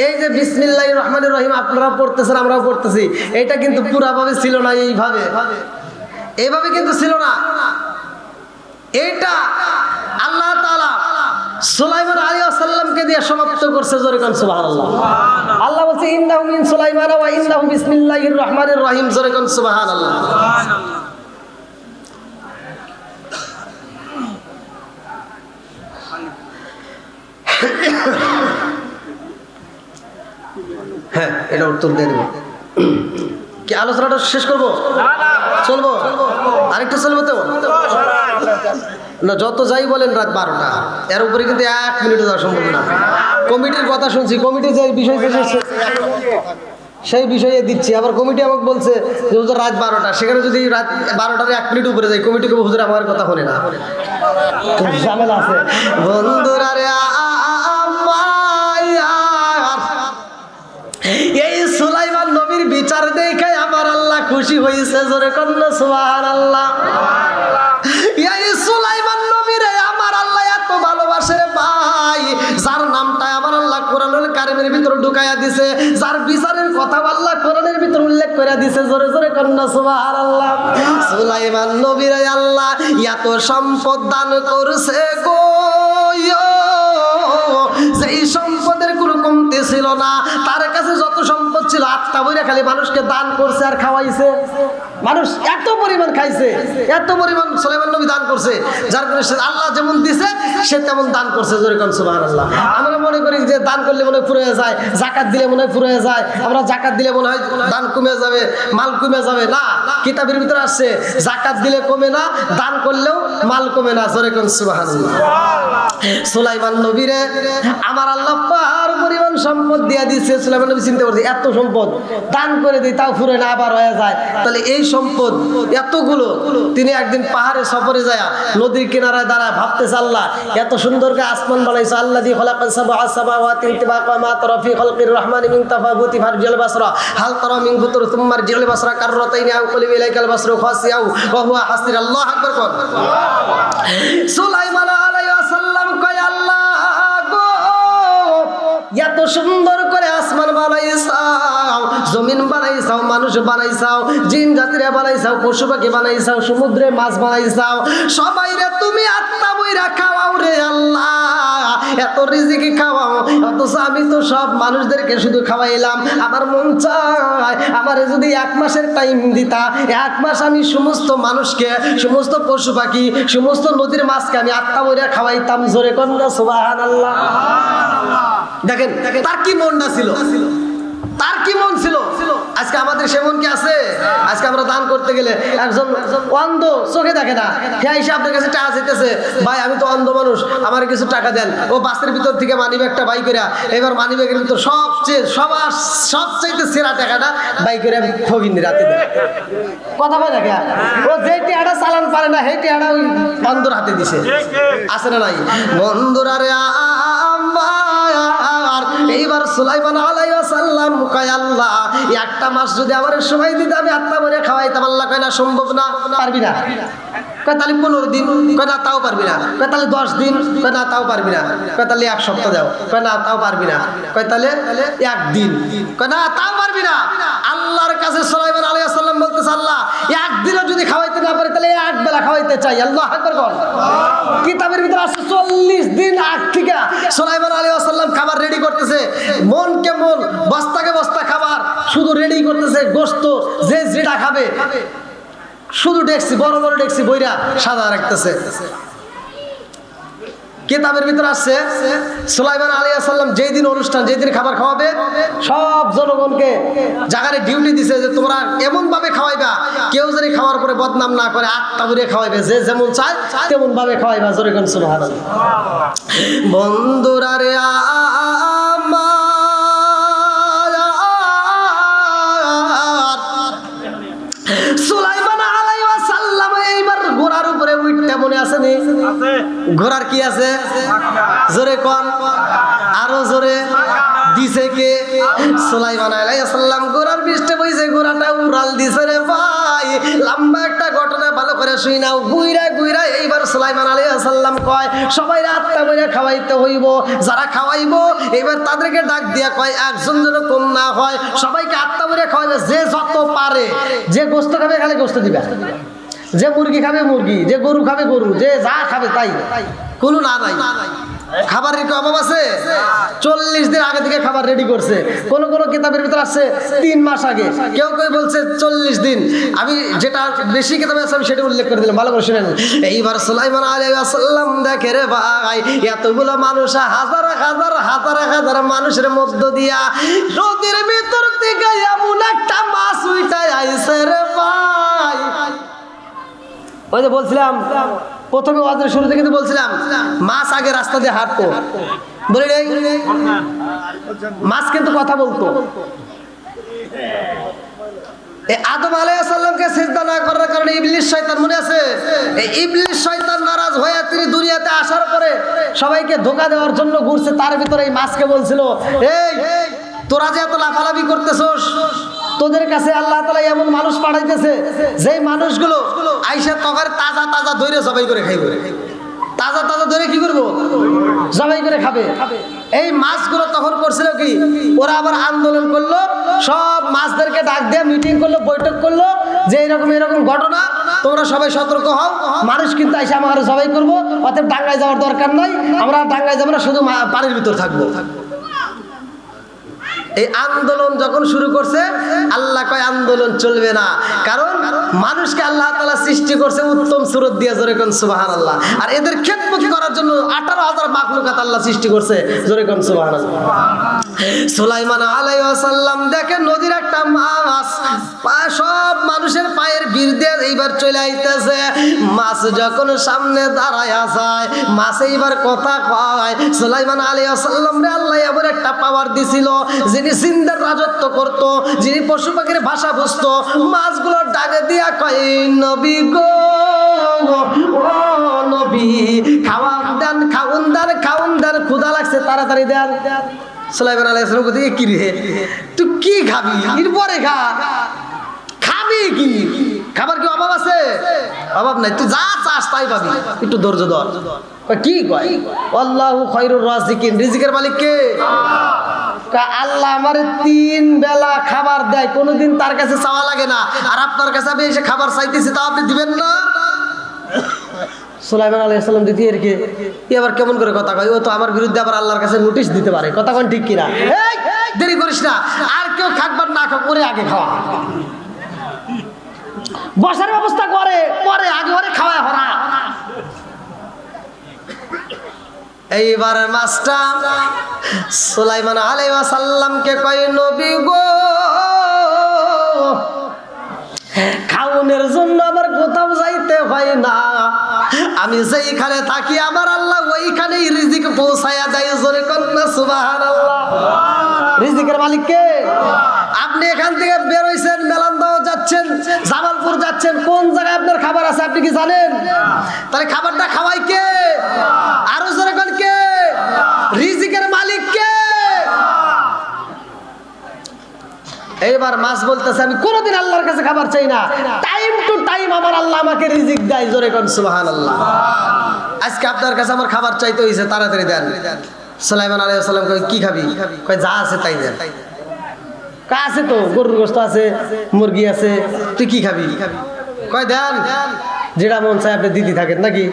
এই যে বিসমিল্লাহির রহমানির রহিম আপনারা পড়তেছেন, আমরাও পড়তেছি, এটা কিন্তু পুরাভাবে ছিল না, এইভাবে কিন্তু ছিল না। এটা আল্লাহ তাআলা সুলাইমান আলাইহিস সালামকে দিয়ে সমাপ্ত করছে। জোরে কোন সুবহানাল্লাহ। আল্লাহ বলছে ইন্নাহু মিন সুলাইমান ওয়া ইন্নাহু বিসমিল্লাহির রহমানির রহিম। জোরে কোন সুবহানাল্লাহ। হ্যাঁ, এটা উত্তর দিয়ে দেব। কি আলোচনাটা শেষ করবো? চলবো? আরেকটু চলবো তো না? যত যাই বলেন রাত 12টা, এর উপরে কিন্তু 1 মিনিটও দেওয়া সম্ভব না। কমিটির কথা শুনছি, কমিটি যে বিষয় সেই বিষয়ে দিচ্ছি। আবার কমিটি আমাকে বলছে যে হুজুর রাত 12টা, সেখানে যদি রাত 12টার 1 মিনিট উপরে যাই, কমিটিকে হুজুর আমার কথা শোনে না, ঝামেলা আছে। বন্ধুরা রে, এই সুলাইমান নবীর বিচার দেখে আমার আল্লাহ খুশি হয়েছে। জোরে কন্না সুবহানাল্লাহ। এই সুলাইমান নবীর আমার আল্লাহ এত ভালোবাসে রে ভাই, যার নামটা আমার আল্লাহ কোরআনুল কারীমের ভিতর ঢুকাইয়া দিছে, যার বিচারের কথা আল্লাহ কোরআনের ভিতর উল্লেখ করে দিছে। জোরে জোরে কন্না সুবহানাল্লাহ। সুলাইমান নবীর আল্লাহ এত সম্পদ দান করছে গো, যেই সম্পদের কোনো কমতি ছিল না। তার কাছে যত সম্পদ ছিল, আত্মা বইরা খালি মানুষকে দান করছে আর খাওয়াইছে। মানুষ এত পরিমাণ খাইছে, এত পরিমাণ সুলাইমান নবী দান করছে, যার কারণে আল্লাহ যেমন দিছে সে তেমন দান করছে। জোরে কোন সুবহানাল্লাহ। আমরা মনে করি যে দান করলে মনে হয় ফুরিয়ে যায়, জাকাত দিলে মনে হয় ফুরিয়ে যায়, আমরা জাকাত দিলে মনে হয় দান কমে যাবে, মাল কমে যাবে। না, কিতাবের ভিতরে আসছে জাকাত দিলে কমে না, দান করলেও মাল কমে না। জোরে কোন সুবহানাল্লাহ। সুলাইমান নবীরে আমার আল্লাহ পাহাড় পরিমাণ সম্পদ দিয়া দিচ্ছে। সুলাইমান নবী চিন্তা করছে এত সম্পদ দান করে দিই তাও ফুরে না, আবার হয়ে যায়। তাহলে এই সম্পদ এতগুলো, তিনি একদিন পাহাড়ে সফরে যায় নদীর কিনারায় দাঁড়ায় ভাবতেছে, আল্লাহ এত সুন্দর করে আসমান বানাইছো, আল্লাহ দি খলাকাস সাবআ সামাওয়াতি তিবাকা মা তারা ফি খালকির রহমানি মিন তাফাউতি ফারজিল বাসরা হাল তারা মিন ফুতুর সুম্মা রজিল বাসরা কাররাতাইনি আও কলিবি ইলাইকাল বাসরু খাসিয়াও ওয়া হুয়া হাসির। আল্লাহু আকবার। কোন সুলাইমান আলাইহিস সালাম কয়, আল্লাহ গো এত সুন্দর করে আসমান বানাইছাও, জমিন বানাইছাও, মানুষ বানাইছাও, জিন জাতিরে বানাইছাও, পশু পাখি বানাইছাও, সমুদ্রে মাছ বানাইছাও, সবাই রে তুমি আত্মা বইরা খাওয়াও রে আল্লাহ, এত রিজিকি খাওয়াও। অথচ আমি তো সব মানুষদেরকে শুধু খাওয়াইলাম। আমার মন চায় আমারে যদি 1 মাসের টাইম দিতা, 1 মাস আমি সমস্ত মানুষকে, সমস্ত পশু পাখি, সমস্ত নদীর মাছকে আমি আত্মা বইরা খাওয়াইতাম। জোরে কোন সুবহানাল্লাহ। দেখেন তার কি মনটা ছিল, তার কি মন ছিল। আজকে আমাদের সেমন কি আছে? আজকে আমরা দান করতে গেলে একজন অন্ধ, চোখে দেখে না, হ্যাঁ এসে আপনার কাছে টাকা চাইতেছে, ভাই আমি তো অন্ধ মানুষ, আমার কিছু টাকা দেন। ও বাসের ভিতর থেকে মানিব্যাগটা বাই করে, এবার মানিব্যাগের ভিতর সবচাইতে সেরা টাকাটা বাই করে খগিনি রাতে দেয়। কথা বলে দেখে ও যে টিয়াটা চালান পারে না, সেই টিয়াটা ওই অন্ধর হাতে দিছে। আছে না নাই? বন্ধুরা রে এইবার সুলাইমান আলাইহিস সালাম কয়, আল্লাহ 1টা মাস যদি আমার সময় দিতে আমি আত্মা ভরে খাওয়াইতাম। আল্লাহ কয় না, সম্ভব না, পারবি না। কয় তাহলে 15 দিন, কয় না তাও পারবি না। কয় তাহলে 10 দিন, কয় না তাও পারবি না। কয় তাহলে 1 সপ্তাহ দাও, কয় না তাও পারবি না। কয় তাহলে 1 দিন, কয় না তাও পারবি না। আল্লাহর কাছে সুলাইমান আলাইহিস সালাম বলতেছে, আল্লাহ 1 দিনও যদি খাওয়াইতে না পারি তাহলে 1 বেলা খাওয়াইতে চাই। আল্লাহু আকবার। বল কিতাবের ভিতরে আছে 40 দিন আগ থেকে সুলাইমান আলাইহিস সালাম খাবার রেডি করতেছে, মন কে মন, বস্তাকে বস্তা খাবার শুধু রেডি করতেছে, গোশত যে যেটা খাবে শুধু ডেকছি, বড় বড় ডেকছি বইরা সাদা রাখতেছে। কিতাবের ভিতরে আসছে সুলাইমান আলাইহিস সালাম যেই দিন অনুষ্ঠান, যেই দিন খাবার খাওয়াবে, সব জনগণকে জায়গায় ডিউটি দিছে যে তোমরা এমন ভাবে খাওয়াইবা কেউ যদি খাওয়ার পরে বদনাম না করে, আত্মা ভরে খাওয়াইবে, যে যেমন চায় তেমন ভাবে খাওয়াইবা। জোরে কোন সুবহানাল্লাহ। বন্ধুরা রে সুলাইমান আলাইহিস সালাম এইবার ঘোড়ার উপরে উঠতে মনে আছে নি? ঘোড়ার কি আছে? জোরে কোন, আরো জোরে। দিছে কে? সুলাইমান আলাইহিস সালাম ঘোড়ার পৃষ্ঠে বইছে, ঘোড়াটা উড়াল দিছে রে ভাই। লম্বা একটা ঘটনা ভালো করে শুই নাও। গুইরা গুইরা এইবার সুলাইমান আলাইহিস সালাম কয়, সবাই আত্মা বইরা খাওয়াইতে হইব। যারা খাওয়াইবো এবার তাদেরকে ডাক দিয়া কয়, একজন যেন কম না হয়, সবাইকে আত্মা বইরা খাওয়াইবে, যে যত পারে। যে গোশত খাবে খালি গোশত দিবা, যে মুরগি খাবে মুরগি, যে গরু খাবে গরু, যে যা খাবে তাই, কোনো না নাই। খাবারের কি অভাব আছে? 40 দিন আগে থেকে খাবার রেডি করছে। কোন কোন কিতাবের ভিতরে আছে 3 মাস আগে, কেউ কেউ বলছে 40 দিন। আমি যেটা বেশি কিতাবে আছে আমি সেটা উল্লেখ করে দিলাম, ভালো করে শুনেন। এইবার সুলাইমান আলাইহিস সালাম দেখে রে ভাই, এতগুলো মানুষ, হাজার হাজার হাজার হাজার মানুষের মধ্য দিয়া নদীর ভিতর থেকে এমন একটা মাছ উইঠাই আইছে রে ভাই। ওই যে বলছিলাম প্রথমে ওয়াজের শুরুতে কিন্তু বলছিলাম মাছ আগে রাস্তা দিয়ে হাঁটতো, বলি নাই? মাছ কিন্তু কথা বলতো। আদম আলাইহিস সালামকে সিজদা না করার কারণে ইবলিস শয়তান, মনে আছে? এই ইবলিস শয়তান নারাজ হয়ে তিনি দুনিয়াতে আসার পরে সবাইকে ধোঁকা দেওয়ার জন্য ঘুরছে। তার ভিতরে এই মাছকে বলছিল, এই তোরা যে এত লাফালাফি করতেছস, তোদের কাছে আল্লাহ তাআলা এমন মানুষ পাঠাইতেছে যে মানুষগুলো আইসা তখন তাজা তাজা ধরে জবাই করে খাইবে। তাজা তাজা ধরে কি করবো? জবাই করে খাবে। এই মাছগুলো তখন করছিল কি, ওরা আবার আন্দোলন করলো, সব মাছদেরকে ডাক দিয়ে মিটিং করলো, বৈঠক করলো যে এরকম এরকম ঘটনা, তোমরা সবাই সতর্ক হও, মানুষ কিন্তু এসে আমার জবাই করবো, অতএব ডাঙ্গায় যাওয়ার দরকার নাই, আমরা ডাঙ্গায় যাবো না, শুধু পানির ভিতর থাকবো। এই আন্দোলন যখন শুরু করছে, আল্লাহ কয় আন্দোলন চলবে না, কারণ মানুষকে আল্লাহ তাআলা সৃষ্টি করছে উত্তম সুরত দিয়ে, জোরে কোন সুবহানাল্লাহ। আর এদের খেদমত করার জন্য 18,000 মাখলুকাত আল্লাহ সৃষ্টি করছে, জোরে কোন সুবহানাল্লাহ। সুলাইমান আলাইহিস সালাম দেখেন নদীর একটা মাছ সব মানুষের পায়ের ভিড় দিয়ে এইবার চলে আইতেছে। মাছ যখন সামনে দাঁড়ায় যায়, মাছ এইবার কথা কয়। সুলাইমান আলাইহিস সালাম রে আল্লাহ এমন একটা পাওয়ার দিছিল, যিনি জিন্দার রাজত্ব করত, যিনি পশু পাখির ভাষা বুঝতো। মাছগুলো ডাকে দিয়া কয়, নবী গো, ও নবী, খাওয়ান দেন, খাউন দেন, খাউন দেন, ক্ষুধা লাগছে, তাড়াতাড়ি দেন। সুলাইমান আলাইহিস সালাম কইতে, কি রে তুই কি খাবি, এরপরে খা, খাবি কি, খাবার কি অভাব আছে? অভাব নাই, তুই যা চাস তাই পাবি, একটু ধৈর্য ধর। কি কয়, আল্লাহু খায়রুর রাজিকিন, রিজিকের মালিক কে? আল্লাহ আমারে 3 বেলা খাবার দেয়, কোনোদিন তার কাছে চাওয়া লাগে না। আর আপনার কাছে আমি এসে খাবার চাইতেছি, তাও আপনি দিবেন না? সুলাইমান আলাইহিস সালাম দিতে এরকে এবার কেমন করে কথা কয়, ও তো আমার বিরুদ্ধে আবার আল্লাহর কাছে নোটিশ দিতে পারে, কথা কোন ঠিক কিনা? এই দেরি করিস না, আর কেউ খাকবার না খাক, ওরে আগে খাওয়া, বসার ব্যবস্থা করে পরে, আগে ওরে খাওয়ায় হরা। এইবার মাছটা সুলাইমান আলাইহিস সালামকে কয়, নবী গো, খাওনের জন্য আমার কোথাও যাইতে হয় না, আমি যেইখানে থাকি আমার আল্লাহ ওইখানেই রিজিক পৌঁছায়া দেয়, জোরে কন্যা সুবহানাল্লাহ। রিজিকের মালিক কে? আপনি এখান থেকে বের হইছেন, মেলান্দাও যাচ্ছেন, জামালপুর যাচ্ছেন, কোন জায়গায় আপনার খাবার আছে আপনি কি জানেন? তাহলে খাবারটা খাওয়াই কে? আরো জোরে কোন কে? রিজিকের মালিক কে? এইবার মাছ বলতেছে, আমি কোনোদিন আল্লাহর কাছে খাবার চাই না, টাইম টু টাইম আমার আল্লাহ আমাকে রিজিক দেয়, জোরে কোন সুবহানাল্লাহ। আজকে আপনার কাছে আমার খাবার চাইতে হইছে, তাড়াতাড়ি দেন। সুলাইমান আলাইহিস সালাম কয়, কি খাবি? কয় যা আছে তাই দেন। কা আছে তো, গরুর গোশত আছে, মুরগি আছে, তুই কি খাবি? কয় দেন, যেটা মন চায় আপনি দিদি থাকেন নাকি?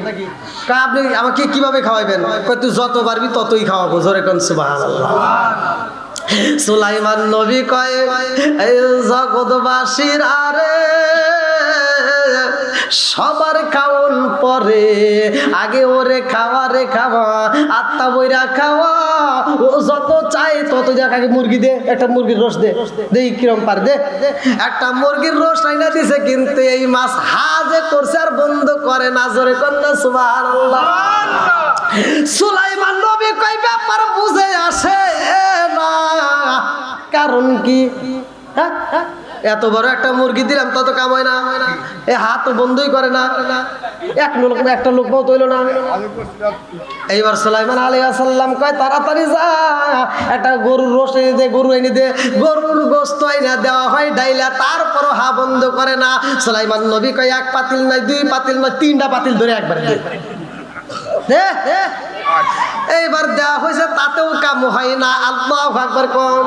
কা আপনি আমাকে কিভাবে খাওয়াইবেন? কয় তুই যত পারবি ততই খাওয়াবো, জোরে কোন সুবহানাল্লাহ। সুলাইমান নবী কয়, এই জগৎবাসীর আরে সবার খাওন পরে, আগে ওরে খাওয়া রে খাওয়া, আত্মা বইরা খাওয়া, ও যত চাই তত দেখ, আগে মুরগি দে, একটা মুরগির রোস দে, দেখি কিরম পার দে। একটা মুরগির রোস আইনা দিছে, কিন্তু এই মাছ হাজে করছে আর বন্ধ করে না, জোরে কন্যা সুবহানাল্লাহ। সুলাইমান নবী কয়, ব্যাপার বুঝে আসে না, কারণ কি? এত বড় একটা মুরগি দিলাম তত কাম হয় না, এ হাত বন্ধই করে না, একটা লোক তৈল না। এইবার সুলাইমান আলাইহিস সালাম কয়, তাড়াতাড়ি যা, একটা গরুর রোস এনে দে, গরু এনে দে, গরুর গোশত এনে দেওয়া হয় ডাইলা, তারপরও হা বন্ধ করে না। সুলাইমান নবী কয়, 1 পাতিল নয়, 2 পাতিল নয়, 3টা পাতিল ধরে একবার দে। এইবার দেওয়া হয়েছে, তাতেও কাম হয় না, আল্লাহু আকবার কোন।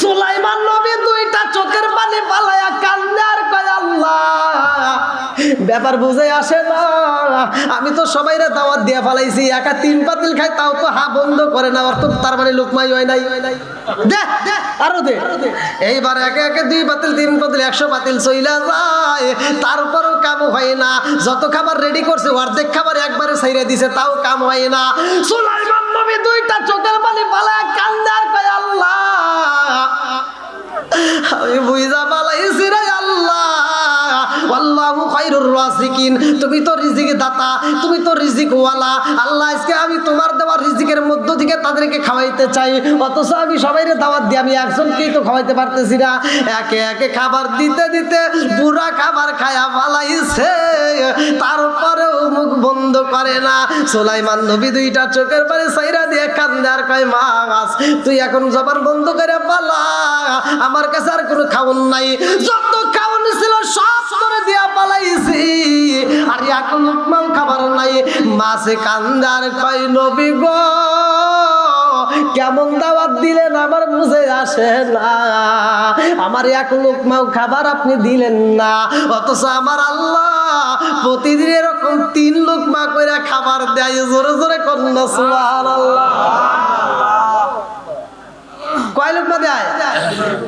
সুলাইমান নবী 2টা চোখের পানি পালায়া কান্দে আর কয়, আল্লাহ ব্যাপার বুঝে আসে না, আমি তো সবাইরে দাওয়াত দিয়ে ফেলাইছি, একা 3 পাতিল খাই তাও তো হা বন্ধ করে না, অর্থ তার মানে লোকমাই হয় নাই, দে আরো দে। এইবার একে একে 2 পাতিল 3 পাতিল 100 পাতিল চইলা যায়, তারপরও কাম হয় না। যত খাবার রেডি করছে অর্ধেক খাবার একবারে ছাইরা দিছে, তাও কাম হয় না। সুলাইমান নবী 2টা চোখের পানি পালায়া কান্দে আর কয়, আল্লাহ আমি বুঝা পালাইছি রে আল্লাহ, আল্লাহু খায়রুর রাজিকিন, তুমি তো রিজিক দাতা, তুমি তো রিজিক ওয়ালা। আল্লাহ আজকে আমি তোমার দেওয়া রিজিকের মধ্য থেকে তাদেরকে খাওয়াইতে চাই, অথচ আমি সবাইরে দাওয়াত দিয়ে আমি একজনকেই তো খাওয়াইতে পারতেছি না। একে একে খাবার দিতে দিতে পুরা খাবার খায়া পালাইছে, তারপরেও মুখ বন্ধ করে না। সুলাইমান নবী 2টা চোখের পানি ছাইরা দিয়ে কান্দে আর কয়, মাছ তুই এখন জবান বন্ধ করে পালা, আমার কাছে আর কোনো খাওন নাই, যত খাওন ছিল সব করে দিয়া পালাইছি, আর এখন লোকমাও খাবার নাই। মাছে কান্দার কয়, নবী গো কেমন দাওয়াত দিলেন আমার বুঝে আসে না, আমার এক লোকমাও খাবার আপনি দিলেন না, অথচ আমার আল্লাহ প্রতিদিন এরকম 3 লোকমা করে খাবার দেয়, জোরে জোরে কন্যা সুবহানাল্লাহ। কয় দেয়?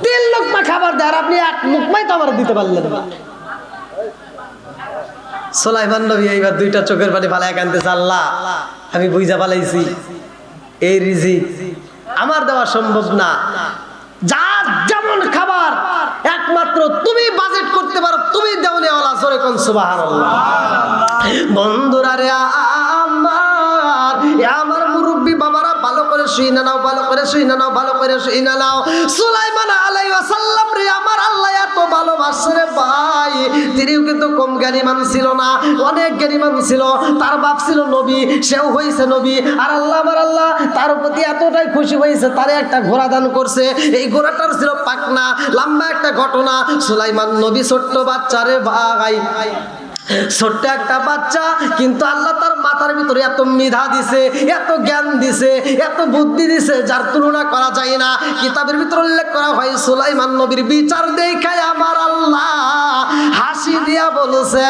3 লোকমা খাবার দেয়, আর আপনি 1 লোকমাই তো আমার দিতে পারলেন না। সুলাইমান নবী এইবার 2টা চোখের পানি ফালায় কাঁদতেছে, আল্লাহ আমি বুঝা পালাইছি এই রিজিক আমার দেওয়া সম্ভব না, যার যেমন খাবার একমাত্র তুমি বাজেট করতে পারো, তুমি দেওয়ালা জোরে কোন সুবহানাল্লাহ। বন্ধুরা রে আমার মুরব্বী বাবারা, ভালো করে শুইনা নাও, ভালো করে শুইনা নাও, ভালো করে শুইনা নাও। সুলাইমান আলাইহিস সালাম রে আমার আল্লাহ এত ভালোবাসে রে ভাই, তিনিও কিন্তু কম জ্ঞানী মানুষ ছিল না, অনেক জ্ঞানী মানুষ ছিল। তার বাপ ছিল নবী, সেও হয়েছে নবী, আর আল্লাহ আমার আল্লাহ তার প্রতি এতটাই খুশি হয়েছে, তারে একটা ঘোড়া দান করছে। এই ঘোড়াটার ছিল পাকনা, লম্বা একটা ঘটনা। সুলাইমান নবী ছোট্ট বাচ্চা রে ভাই, ছোট্ট একটা বাচ্চা, কিন্তু আল্লাহ তার মাথার ভিতরে এত মেধা দিছে, এত জ্ঞান দিছে, এত বুদ্ধি দিছে, যার তুলনা করা যায় না। কিতাবের ভিতরে উল্লেখ করা হয় সুলাইমান নবীর বিচার দেখায় আমার আল্লাহ হাসি দিয়া বলেছে,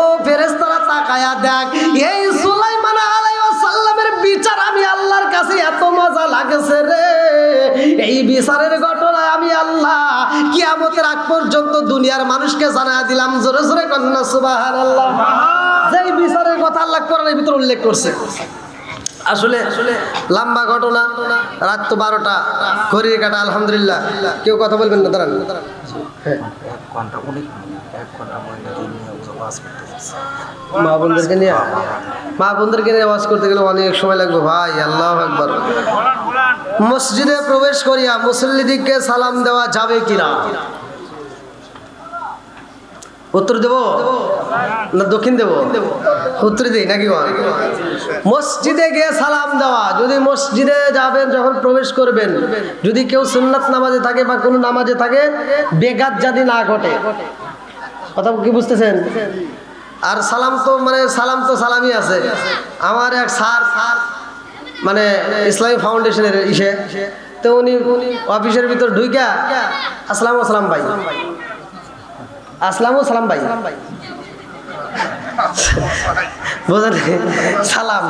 ও ফেরেশতারা তাকায়া দেখ, এই সুলাইমান আলাইহিস সালামের বিচার আমি আল্লাহর কাছে এত মজা লাগেছে রে, এই বিচারের ঘটনা আমি আল্লাহ কিয়ামতের আগ পর্যন্ত দুনিয়ার মানুষকে জানায়া দিলাম। জোরে জোরে কন্যা সুবহানাল্লাহ। যেই বিচারের কথা আল্লাহ কোরআনের ভিতরে উল্লেখ করছে, আসলে লম্বা ঘটনা। রাত তো 12টা, ঘড়ির কাটা। আলহামদুলিল্লাহ, কেউ কথা বলবেন না, দাঁড়ান। মা বোনদেরকে নিয়ে আওয়াজ করতে গেলে অনেক সময় লাগবে ভাই। আল্লাহু আকবার। মসজিদে প্রবেশ করিয়া মুসল্লিদিকে সালাম দেওয়া যাবে কিনা? উত্তর দেব না দক্ষিণ দেব? উত্তর দিই নাকি? মসজিদে গিয়ে সালাম দেওয়া, যদি মসজিদে যাবেন, যখন প্রবেশ করবেন, যদি কেউ সুন্নাত নামাজে থাকে বা কোনো নামাজে থাকে, বেগাত যদি না ঘটে, কথা কি বুঝতেছেন? আর সালাম তো সালামই আছে। আমার এক স্যার মানে ইসলামী ফাউন্ডেশনের তো উনি অফিসের ভিতর ঢুইকা আসসালামু সালাম ভাই, আসসালামু সালাম ভাই, বোঝেন? সালাম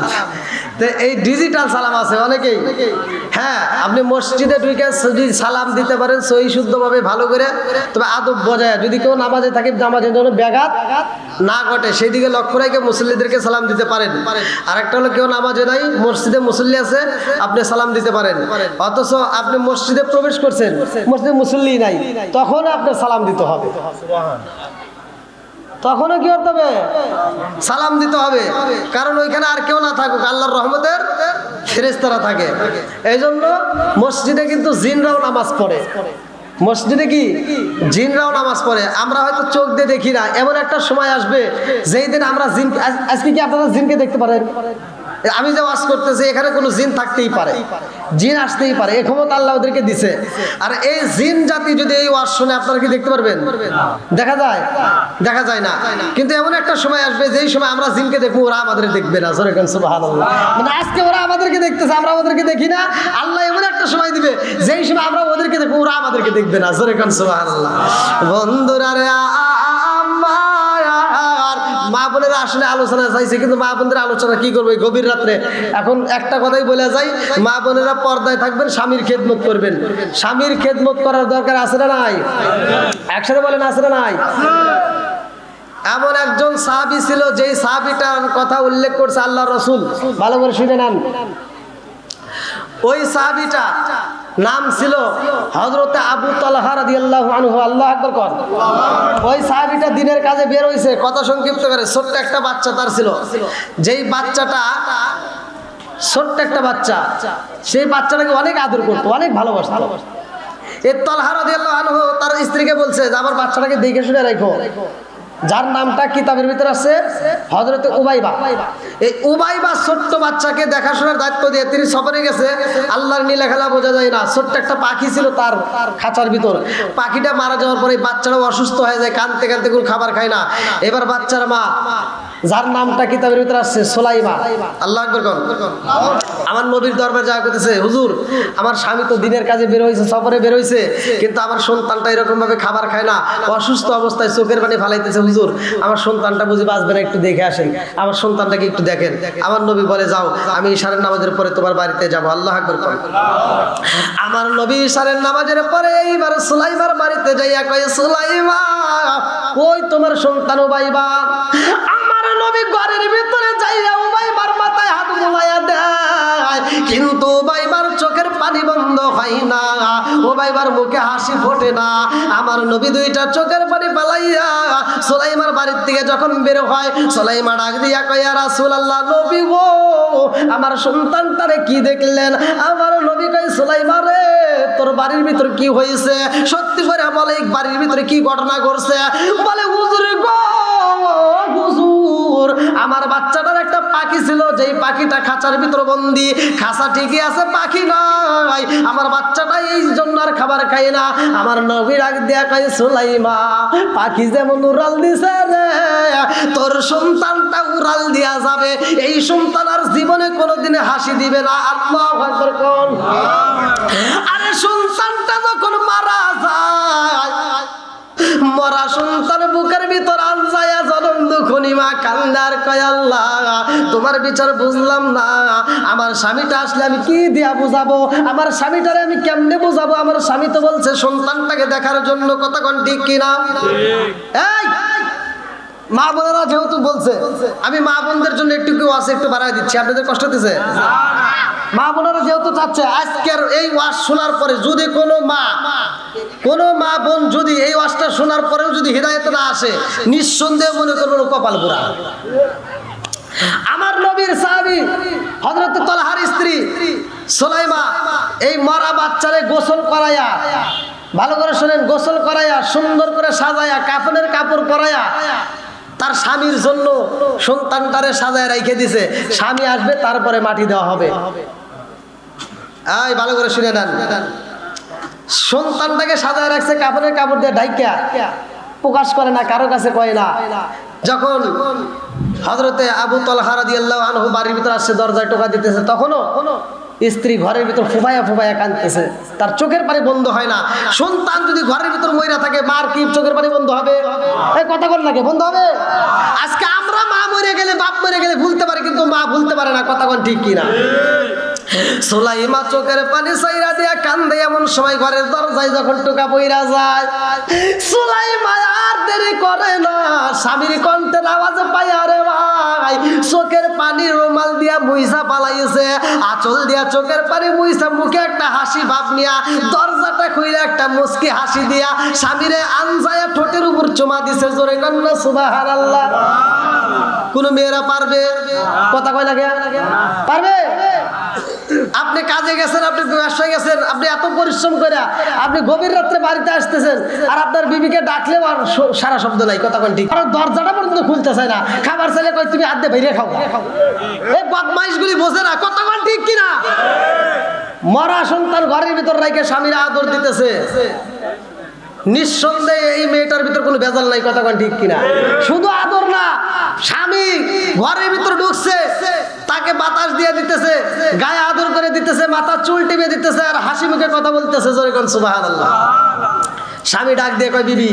তো এই ডিজিটাল সালাম আছে অনেকেই। হ্যাঁ, আপনি মসজিদে ঢুকে যদি সালাম দিতে পারেন সহি শুদ্ধভাবে ভালো করে, তবে আদব বজায়, যদি কেউ নামাজে থাকে নামাজের জন্য ব্যাঘাত না ঘটে সেই দিকে লক্ষ্য রেখে মুসল্লিদেরকে সালাম দিতে পারেন। আর একটা হলো কেউ নামাজে নাই, মসজিদে মুসল্লি আছে, আপনি সালাম দিতে পারেন। অথচ আপনি মসজিদে প্রবেশ করছেন, মসজিদে মুসল্লি নাই, তখন আপনার সালাম দিতে হবে। তখনও কি করতে হবে? সালাম দিতে হবে, কারণ ওইখানে আর কেউ না থাকুক, আল্লাহর রহমতের ফেরেশতারা থাকে। এই জন্য মসজিদে কিন্তু জিনরাও নামাজ পড়ে। মসজিদে কি জিনরাও নামাজ পড়ে, আমরা হয়তো চোখ দিয়ে দেখি না। এমন একটা সময় আসবে যেই দিন আমরা জিন, আজকে কি আপনারা জিনকে দেখতে পারেন? আমি যে ওয়াজ করতেছি এখানে কোনো জিন থাকতেই পারে, জিন আসতেই পারে, এই ক্ষমতা আল্লাহ ওদেরকে দিছে। আর এই জিন জাতি যদি এই ওয়াজ শুনে, আপনারা কি দেখতে পারবেন? দেখা যায়? দেখা যায় না। কিন্তু এমন একটা সময় আসবে যেই সময় আমরা জিনকে দেখবো, ওরা আমাদের দেখবে না। জোরে কোন সুবহানাল্লাহ। মানে আজকে ওরা আমাদেরকে দেখতেছে, আমরা ওদেরকে দেখি না। আল্লাহ এমন একটা সময় দিবে যেই সময় আমরা ওদেরকে দেখবো, ওরা আমাদেরকে দেখবে না। জোরে কোন সুবহানাল্লাহ। বন্ধুরা রে, মা বোনেরা আসলে আলোচনা চাইছে, কিন্তু মা বোনদের আলোচনা কি করবো এই গভীর রাত্রে? এখন একটা কথাই বলে যাই, মা বোনেরা পর্দায় থাকবেন, স্বামীর খেদমত করবেন। স্বামীর খেদমত করার দরকার আছে না নাই? একসাথে বলেন, আছে না নাই? এমন একজন সাহাবী ছিল, যেই সাহাবীটার কথা উল্লেখ করছে আল্লাহ রসুল, ভালো করে শুনে নেন। ওই সাহাবীটা নাম ছিল হযরতে আবু তালহা রাদিয়াল্লাহু আনহু। আল্লাহু আকবার কর। ওই সাহাবীটা দিনের কাজে বের হইছে, কথা সংক্ষিপ্ত করে, ছোট্ট একটা বাচ্চা তার ছিল। যেই বাচ্চাটা ছোট্ট একটা বাচ্চা, সেই বাচ্চাটাকে অনেক আদর করতো, অনেক ভালোবাসতো। এই তালহা রাদিয়াল্লাহু আনহু তার স্ত্রীকে বলছে যে আমার বাচ্চাটাকে দেখে শুনে রাখো, যার নামটা কিতাবের ভিতরে আছে হযরতে উবাইবা। এই উবাইবা ছোট্ট বাচ্চাকে দেখাশোনার দায়িত্ব দিয়ে তিনি সফরে গেছে। আল্লাহর নীলা খেলা বোঝা যায় না। ছোট্ট একটা পাখি ছিল তার খাঁচার ভিতর। পাখিটা মারা যাওয়ার পরে বাচ্চাটাও অসুস্থ হয়ে যায়, কাঁদতে কাঁদতে কোনো খাবার খায় না। এবার বাচ্চার মা, যার নামটা কিতাবের ভিতরে আসছে সুলাইমা, আল্লাহু আকবার কোন, আমার নবীর দরবারে যাওয়া করতেছে, হুজুর আমার স্বামী তো দিনের কাজে বের হয়েছে, সফরে বের হয়েছে, কিন্তু আমার সন্তানটা এরকম ভাবে খাবার খায় না, অসুস্থ অবস্থায় চোখের পানি ফালাইতেছে, হুজুর আমার সন্তানটা বুঝি বাঁচবে না, একটু দেখে আসেন, আমার সন্তানটাকে একটু দেখেন। আমার নবী বলে যাও, আমি ইশারের নামাজের পরে তোমার বাড়িতে যাবো। আল্লাহ আকবার করেন। আমার নবী ইশারের নামাজের পরে এইবার সুলাইমার বাড়িতে যাইয়া কয়, সুলাইমা ওই তোমার সন্তান উবাইবা। আমার নবী ঘরের ভিতরে যাইয়া উবাইবার মাথায় হাত বুলাইয়া দেয়, কিন্তু উবাইবার চোখের পানি বন্ধ হয় না, উবাইবার মুখে হাসি ফোটে না। আমার নবী দুইটা চোখের পানি পালাইয়া সুলাইমার বাড়ির থেকে যখন বের হয়, সুলাইমা ডাক দিয়া কয়, ইয়া রাসূলুল্লাহ, নবী গো আমার সন্তানটারে কি দেখলেন? আমার নবী কয়, সুলাইমা রে তোর বাড়ির ভিতর কি হয়েছে? সত্যি করে বলে বাড়ির ভিতরে কি ঘটনা ঘটছে? বলে হুজুর গো হুজুর, আমার বাচ্চাটার একটা পাখি ছিল, যেই পাখিটা খাঁচার ভিতর বন্দি, খাঁচা ঠিকই আছে পাখি নাই, আমার বাচ্চাটা এই জন্য আর খাবার খায় না। আমার নবী ডাক দিয়া কয়, সুলাইমা পাখি যেমন উড়াল দিছে রে, তোর সন্তানটা উড়াল দিয়া যাবে, এই সন্তান আর জীবনে কোনোদিনে হাসি দিবে না। আল্লাহু আকবার কোন। আরে সন্তানটা যখন মারা যায়, মরা সন্তান বুকের ভিতর আনজায়া জনম দুখনি মা কান্দার কয়, আল্লাহ তোমার বিচার বুঝলাম না, আমার স্বামীটা আসলে আমি কি দিয়া বুঝাবো, আমার স্বামীটারে আমি কেমনে বুঝাবো? আমার স্বামী তো বলছে সন্তানটাকে দেখার জন্য, কতক্ষণ ঠিক কিনা? এই মা বোনেরা যেহেতু বলছে, আমি মা বোনদের জন্য একটু ওয়াজ একটু বাড়াই দিচ্ছি, আপনাদের কষ্ট দিচ্ছে? মা বোনেরা যেহেতু চাচ্ছে, আজকের এই ওয়াজ শোনার পরে যদি কোনো মা বোন যদি এই ওয়াজটা শোনার পরেও যদি হিদায়াত না আসে, নিঃসন্দেহে মনে করবেন কপাল পোড়া। আমার নবীর সাহাবী হযরত তালহার স্ত্রী সুলাইমা এই মরা বাচ্চারে গোসল করায়া, ভালো করে শুনেন, গোসল করায়া সুন্দর করে সাজায়া কাফনের কাপড় পরায়া তার স্বামীর জন্য সন্তানটারে সাজায় রেখে দিছে। স্বামী আসবে তারপরে মাটি দেওয়া হবে। এই ভালো করে শুনে নেন, সন্তানটাকে সাজায় রাখছে কাপড়ের কাপড় দিয়ে ঢাইকা, প্রকাশ করে না, কারো কাছে কয় না। যখন হযরতে আবু তালহা রাদিয়াল্লাহু আনহু বাড়ির ভিতর আসছে, দরজায় টোকা দিতেছে, তখনও স্ত্রী ঘরের ভিতর ফুফায়া ফুফায়া কাঁদতেছে, তার চোখের পানি বন্ধ হয় না। সন্তান যদি ঘরের ভিতর মইরা থাকে, মার কি চোখের পানি বন্ধ হবে? এই কথা বল নাকি বন্ধ হবে? আজকে আমরা মা মরে গেলে, বাপ মরে গেলে ভুলতে পারে, কিন্তু মা ভুলতে পারে না। কথা কোন ঠিক কিনা? সুলাইমা চোখের পানি সাইরা দিয়া কান্দে। এমন সময় ঘরের দরজায় যখন টোকা পইরা যায়, সুলাইমা আর দেরি করে না, স্বামীর কণ্ঠের আওয়াজ পাই, আরে ভাই চোখের পানি রুমাল দিয়া মুইসা পালাইছে, আঁচল দিয়া চোখের পানি মুইসা, মুখে একটা হাসি ভাব নিয়া দরজাটা খুইলা একটা মুস্কি হাসি দিয়া স্বামীরে আনজায়া ঠোঁটের উপর চুমা দিছে। জোরে কন্যা সুবহানাল্লাহ। কোন মেয়েরা পারবে? কথা কয় লাগে পারবে? আপনি কাজে গেছেন, আপনি ব্যবসায় গেছেন, আপনি এত পরিশ্রম করে আপনি গভীর রাত্রে বাড়িতে আসতেছেন, আর আপনার বিবিকে ডাকলেও আর সারা শব্দ নাই। কথা কোন ঠিক? কারণ দরজাটা পর্যন্ত খুলতে চায় না, খাবার চাইলে কয় তুমি হাত দিয়ে বাইরে খাও। এই বদমাইশগুলি বোঝে না। কথা কোন ঠিক কিনা? মরা সন্তান ঘরের ভিতর রেখে স্বামীরা আদর দিতেছে, নিঃসন্দেহে এই মেয়েটার ভিতর কোনো ভেজাল নাই। কথা কোন ঠিক কিনা? শুধু আদর না, স্বামী ঘরের ভিতর ঢুকছে, তাকে বাতাস দিয়ে দিতেছে, গায়ে আদর করে দিতেছে, মাথা চুল টিপে দিতেছে, আর হাসি মুখে কথা বলতেছে। জোরে কোন সুবহানাল্লাহ। স্বামী ডাক দিয়ে কয়, বিবি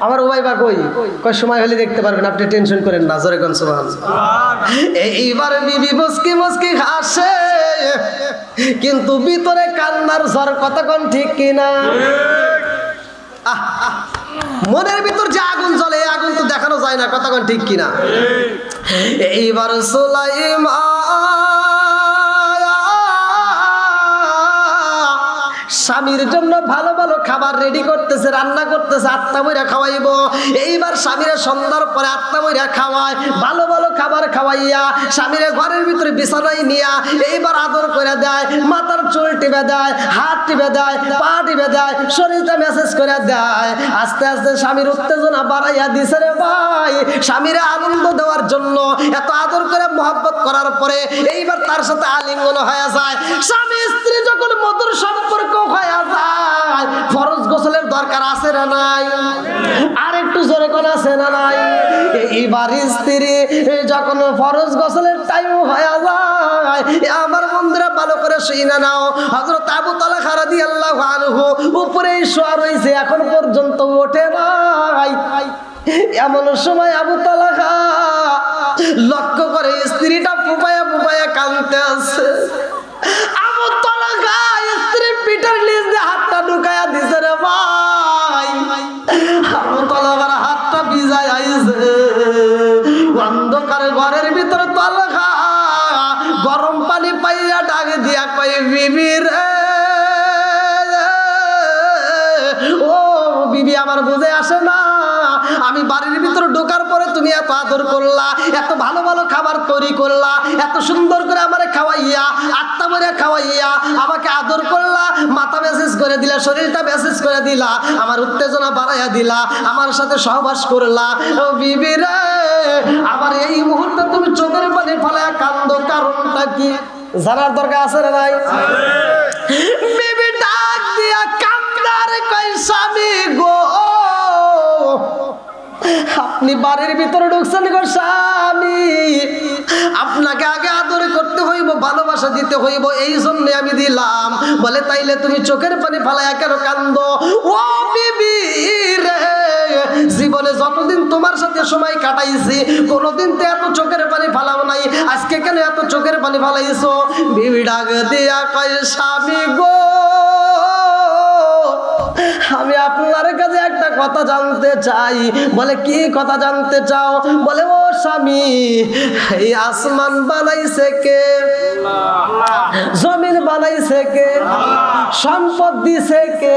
আমার উবাইবা কই? কয় সময় হলে দেখতে পারবেন, আপনি টেনশন করেন না। জোরে কোন সুবহানাল্লাহ। এইবার বিবি মুস্কি মুস্কি হাসে, কিন্তু ভিতরে কান্নার ঝড়। কথা কোন ঠিক কিনা? মনের ভিতর যে আগুন জ্বলে, এই আগুন তো দেখানো যায় না। কথা কোন ঠিক কিনা? এইবার সুলাইমা স্বামীর জন্য ভালো ভালো খাবার রেডি করতেছে, রান্না করতেছে, আত্মা বইরা খাওয়াইবো। এইবার স্বামীরে সন্ধ্যার পরে আত্মা বইরা খাওয়ায়, ভালো ভালো খাবার খাওয়াইয়া স্বামীরে ঘরের ভিতরে বিছানায় নিয়া এইবার আদর করে দেয়, মাথার চুল টিপে দেয়, হাত টিপে দেয়, পা টিপে দেয়, শরীরটা মেসেজ করে দেয়। আস্তে আস্তে স্বামীর উত্তেজনা বাড়াইয়া দিছে রে ভাই। স্বামীরে আনন্দ দেওয়ার জন্য এত আদর করে মহব্বত করার পরে এইবার তার সাথে আলিঙ্গন হয়ে যায়। স্বামী স্ত্রী যখন মধুর সম্পর্ক হয়ে যায়, ফরজ গোসলের দরকার আছে না নাই? আর একটু জোরে কোন আছে না নাই? এইবার স্ত্রী যখন ফরজ গোসলের টাইম হয়ে যায়, আমার বন্ধুরা ভালো করে শুনে নাও, হযরত আবু তালহা রাদিয়াল্লাহু আনহু উপরেই শোয়া রইছে, এখন পর্যন্ত ওঠে নাই। এমন সময় আবু তালহা লক্ষ্য করে স্ত্রীটা ফুপায়া ফুপায়া কাঁদতে আছে। আবু তালহা স্ত্রীর পিঠের নিচ দিয়ে হাতটা ঢুকায়া দিছে রে ভাই। আবু তালহার হাতটা ভিজায় আইছে। অন্ধকার ঘরের ভিতরে তালহা গরম পানি পাইয়া ডাক দিয়া কই বিবি রে, ও বিবি আমার বুঝে আসে না, আমি বাড়ির ভিতরে ঢোকার পরে তুমি এত আদর করলা, এত ভালো ভালো খাবার তৈরি করলা, এত সুন্দর করে আমারে খাওয়াইয়া, আত্মা ভরে খাওয়াইয়া আমাকে আদর করলা, মাথা মেসেজ করে দিলা, শরীরটা মেসেজ করে দিলা, আমার উত্তেজনা বাড়াইয়া দিলা, আমার সাথে সহবাস করলা। ও বিবি রে, আমার এই মুহূর্তে তুমি চোখের পানি ফেলায়া কান্দো, কারণটা কি জানার দরকার আছে রে ভাই? বিবি ডাক দিয়া কান্দার কই স্বামী গো, আপনি বাড়ির ভিতরে ঢুকছেন গো স্বামী, আপনাকে আগে আদর করতে হইব, ভালোবাসা দিতে হইব, এই জন্য আমি দিলাম। বলে তাইলে তুমি চোখের পানি ফালায়া কেন কান্দো? ও বিবি রে, জীবনে যতদিন তোমার সাথে সময় কাটাইছি কোনোদিন তো এত চোখের পানি ফালাও নাই, আজকে কেন এত চোখের পানি ফালাইছো? বিবি ডাক দিয়া কয় স্বামী গো, আমি আপনার কাছে একটা কথা জানতে চাই। বলে কি কথা জানতে চাও? বলে ও স্বামী, এই আসমান বানাইছে কে? জমিন বানাইছে কে? সম্পদ দিছে কে?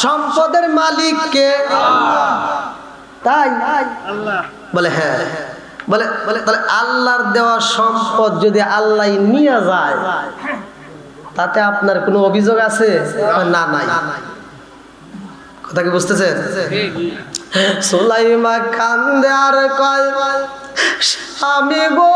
সম্পদের মালিক কে? তাই বলে হ্যাঁ। বলে বলে তাহলে আল্লাহর দেওয়া সম্পদ যদি আল্লাহ নিয়ে যায় তাতে আপনার কোনো অভিযোগ আছে? না, নাই। কথা কি বুঝতেছেন? সুলাইমা কান্দে আর কয় স্বামী গো,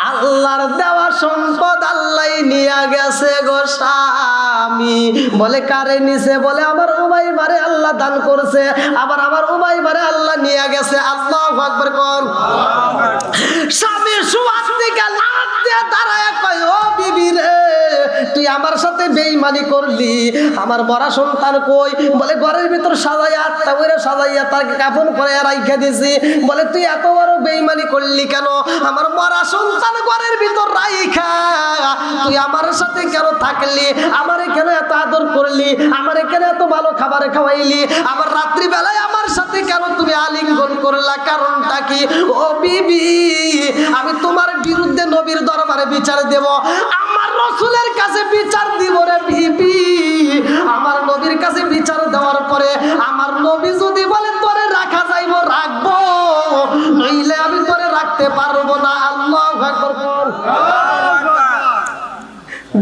আল্লাহর দেওয়া সম্পদ আল্লাহ নিয়ে গেছে গো স্বামী। বলে কারে নিছে? বলে আমার উমাইমারে আল্লাহ দান করছে, আবার আমার উমাইমারে আল্লাহ নিয়ে গেছে। আল্লাহু আকবার কোন। স্বামী সুয়াদ থেকে লাত দিয়ে দাঁড়ায় কয় ও বিবি রে, তুই আমার সাথে বেঈমানি করলি, আমার মরা সন্তান কই? বলে ঘরের ভিতর সাজাইয়া, আত্মা করে সাজাইয়া তাকে কাফন করে রাইখা দিছি। বলে তুই এত বড় বেঈমানি করলি কেন? আমার মরা সন্তান ঘরের ভিতর রাইখা তুই আমার সাথে কেন থাকলি? আমারে কেন এত আদর করলি? আমারে কেন এত ভালো খাবার খাওয়াইলি? আবার রাত্রি বেলায় আমার সাথে কেন তুমি আলিঙ্গন করলা? কারণটা কি? ও বিবি, আমি তোমার বিরুদ্ধে নবীর দরবারে বিচার দেব, আমার রাসূলের কাছে বিচার দিব রে বিবি। আমার নবীর কাছে বিচার দেওয়ার পরে আমার নবী যদি বলে তোরে রাখা যাইব রাখবো, নইলে আমি তোরে রাখতে পারবো না। আল্লাহু আকবার।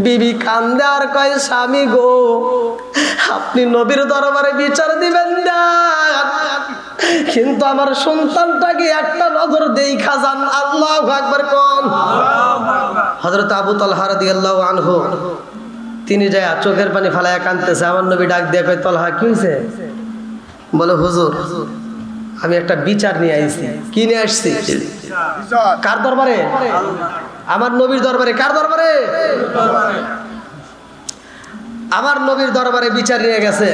বিবি কান্দে আর কয় স্বামী গো, আপনি নবীর দরবারে বিচার দিবেন না, কিন্তু আমার সন্তানটাকে একটা নজর দেখা যান। আল্লাহু আকবার কোন। হযরত আবু তালহা রাদিয়াল্লাহু আনহু তিনি যায় চোখের পানি ফালায়া কাঁদতেছে। আমার নবী ডাক দিয়ে কয় তালহা কি হয়েছে? বলে হুজুর, আমি একটা বিচার নিয়ে আইছি। কি নিয়ে আসছি? কার দরবারে? আমার নবীর দরবারে। কার দরবারে? আমার নবীর দরবারে বিচার নিয়ে গেছে।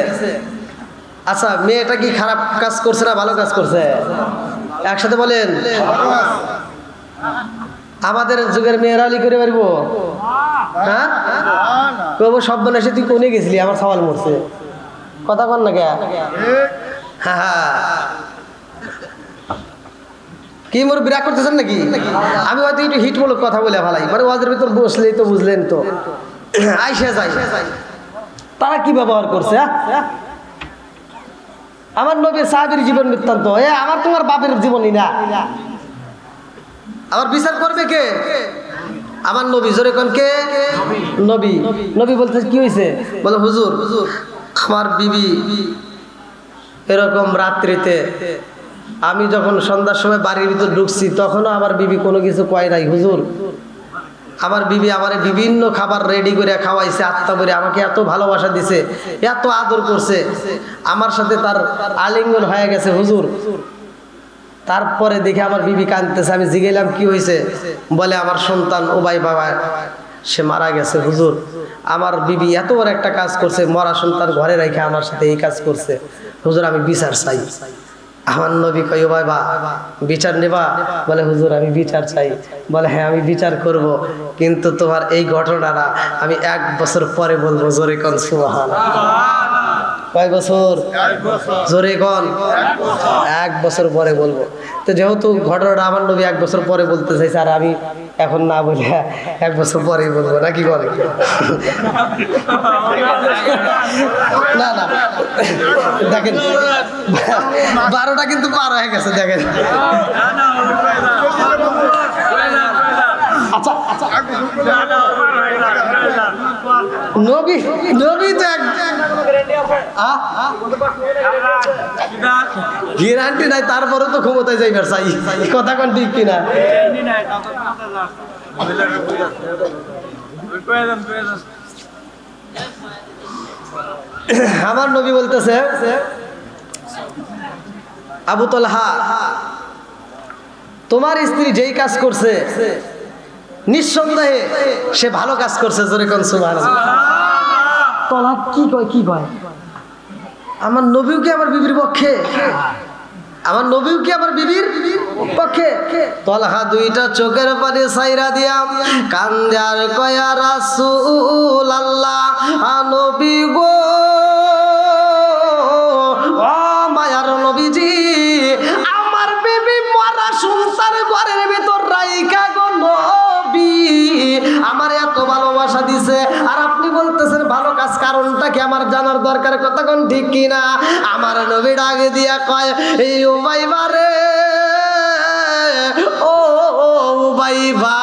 আচ্ছা, মেয়েটা কি খারাপ কাজ করছে না ভালো কাজ করছে? একসাথে বলেন। আমাদের যুগের মেয়েরা অলি করে পারবো? হ্যাঁ, কব সব বলে এসে তুই কোনে গেছিলি, আমার সওয়াল মরছে। কথা কন না কে? হ্যাঁ, কি মোর বিরাগ করতেছেন নাকি? আমি হয়তো একটু হিটমূলক কথা বলে ভালাই, মানে ওয়াজের ভিতর বসলেই তো বুঝলেন তো। আইসা যাই তারা কি ব্যবহার করছে? আমার নবীর সাহাবীর জীবন বৃত্তান্ত, আমার তোমার বাপের জীবনই না। আবার বিচার করবে কে? আমার নবী। জোরে কোন কে? নবী। নবী বলতে কি হয়েছে? বলে হুজুর, আমার বিবি এরকম রাত্রিতে আমি যখন সন্ধ্যার সময় বাড়ির ভিতর ঢুকছি তখনও আমার বিবি কোনো কিছু কয় নাই হুজুর। আমার বিবি আমারে বিভিন্ন খাবার রেডি করে খাওয়াইছে, আত্মা করে আমাকে এত ভালোবাসা দিছে, এত আদর করছে, আমার সাথে তার আলিঙ্গন হয়ে গেছে হুজুর। তারপরে দেখে আমার বিবি কাঁদতেছে। আমি জিজ্ঞেলাম কি হয়েছে? বলে আমার সন্তান উবাই বাবা সে মারা গেছে হুজুর, আমার বিবি এত বড় একটা কাজ করছে, মরা সন্তান ঘরে রেখে আমার সাথে এই কাজ করছে, হুজুর আমি বিচার চাই। আমার নবী কই বাবা বিচার নেবা? বলে হুজুর আমি বিচার চাই। বলে হ্যাঁ আমি বিচার করব, কিন্তু তোমার এই ঘটনাটা আমি 1 বছর পরে বলবো। জোরে কোন সুবহানাল্লাহ। কয় বছর? জোরে কোন? 1 বছর পরে বলবো। তো যেহেতু ঘটনাটা আমার নবী 1 বছর পরে বলতে চাইছে, আর আমি এখন না বলে 1 বছর পরেই বলবো, নাকি বলে? না না দেখেন 12টা কিন্তু পার হয়ে গেছে, দেখেন। আচ্ছা আচ্ছা নবী নবী তো গ্যারান্টি নাই, তারপরে তো ক্ষমতায় যাইবার চাই, কথা কোন ঠিক কিনা? আমার নবী বলতেছে আবু তালহা তোমার স্ত্রী যেই কাজ করছে নিঃসন্দেহে সে ভালো কাজ করছে। জোরে কোন সুবহানাল্লাহ। তালহা কি কয় কি কয়? আমার নবীও কি আমার বিবির পক্ষে? আমার নবীও কি আমার বিবির পক্ষে? তালহা 2টা চোখের পানি সাইরা দিয়া কান্দে আর কয় ইয়া রাসূলুল্লাহ, নবী গো, ও মায়ার নবীজি, আমার বিবি মরা সন্তান ঘরের ভিতর রাইখা গো নবী আমার এত ভালোবাসা দিছে, আর আপনি বলতেছেন ভালো কাজ, কারণটা কি আমার জানার দরকার, কথা কোন ঠিক কিনা? আমার নবী ডাক দিয়া কয় এই উমাইবা রে, ও উমাইবা,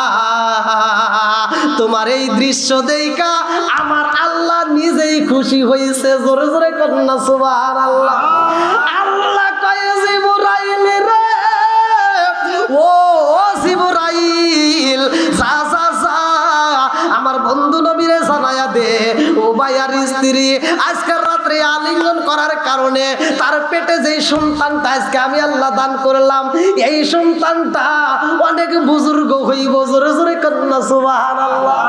তোমার এই দৃশ্য দেইখা আমার আল্লাহ নিজেই খুশি হইছে। জোরে জোরে কন্যা সুবহানাল্লাহ। আল্লাহ কয় জিবরাইল রে, ও জিবরাইল, যা যা যা আমার বন্ধু নবীরে জানায়া দে, ও ভাইয়ার স্ত্রী আজকের রাত্রে আলিঙ্গন করার কারণে তার পেটে যেই সন্তানটা আজকে আমি আল্লাহ দান করলাম, এই সন্তানটা অনেক বুজুর্গ হইব। জোরে জোরে কন্যা সুবহানাল্লাহ।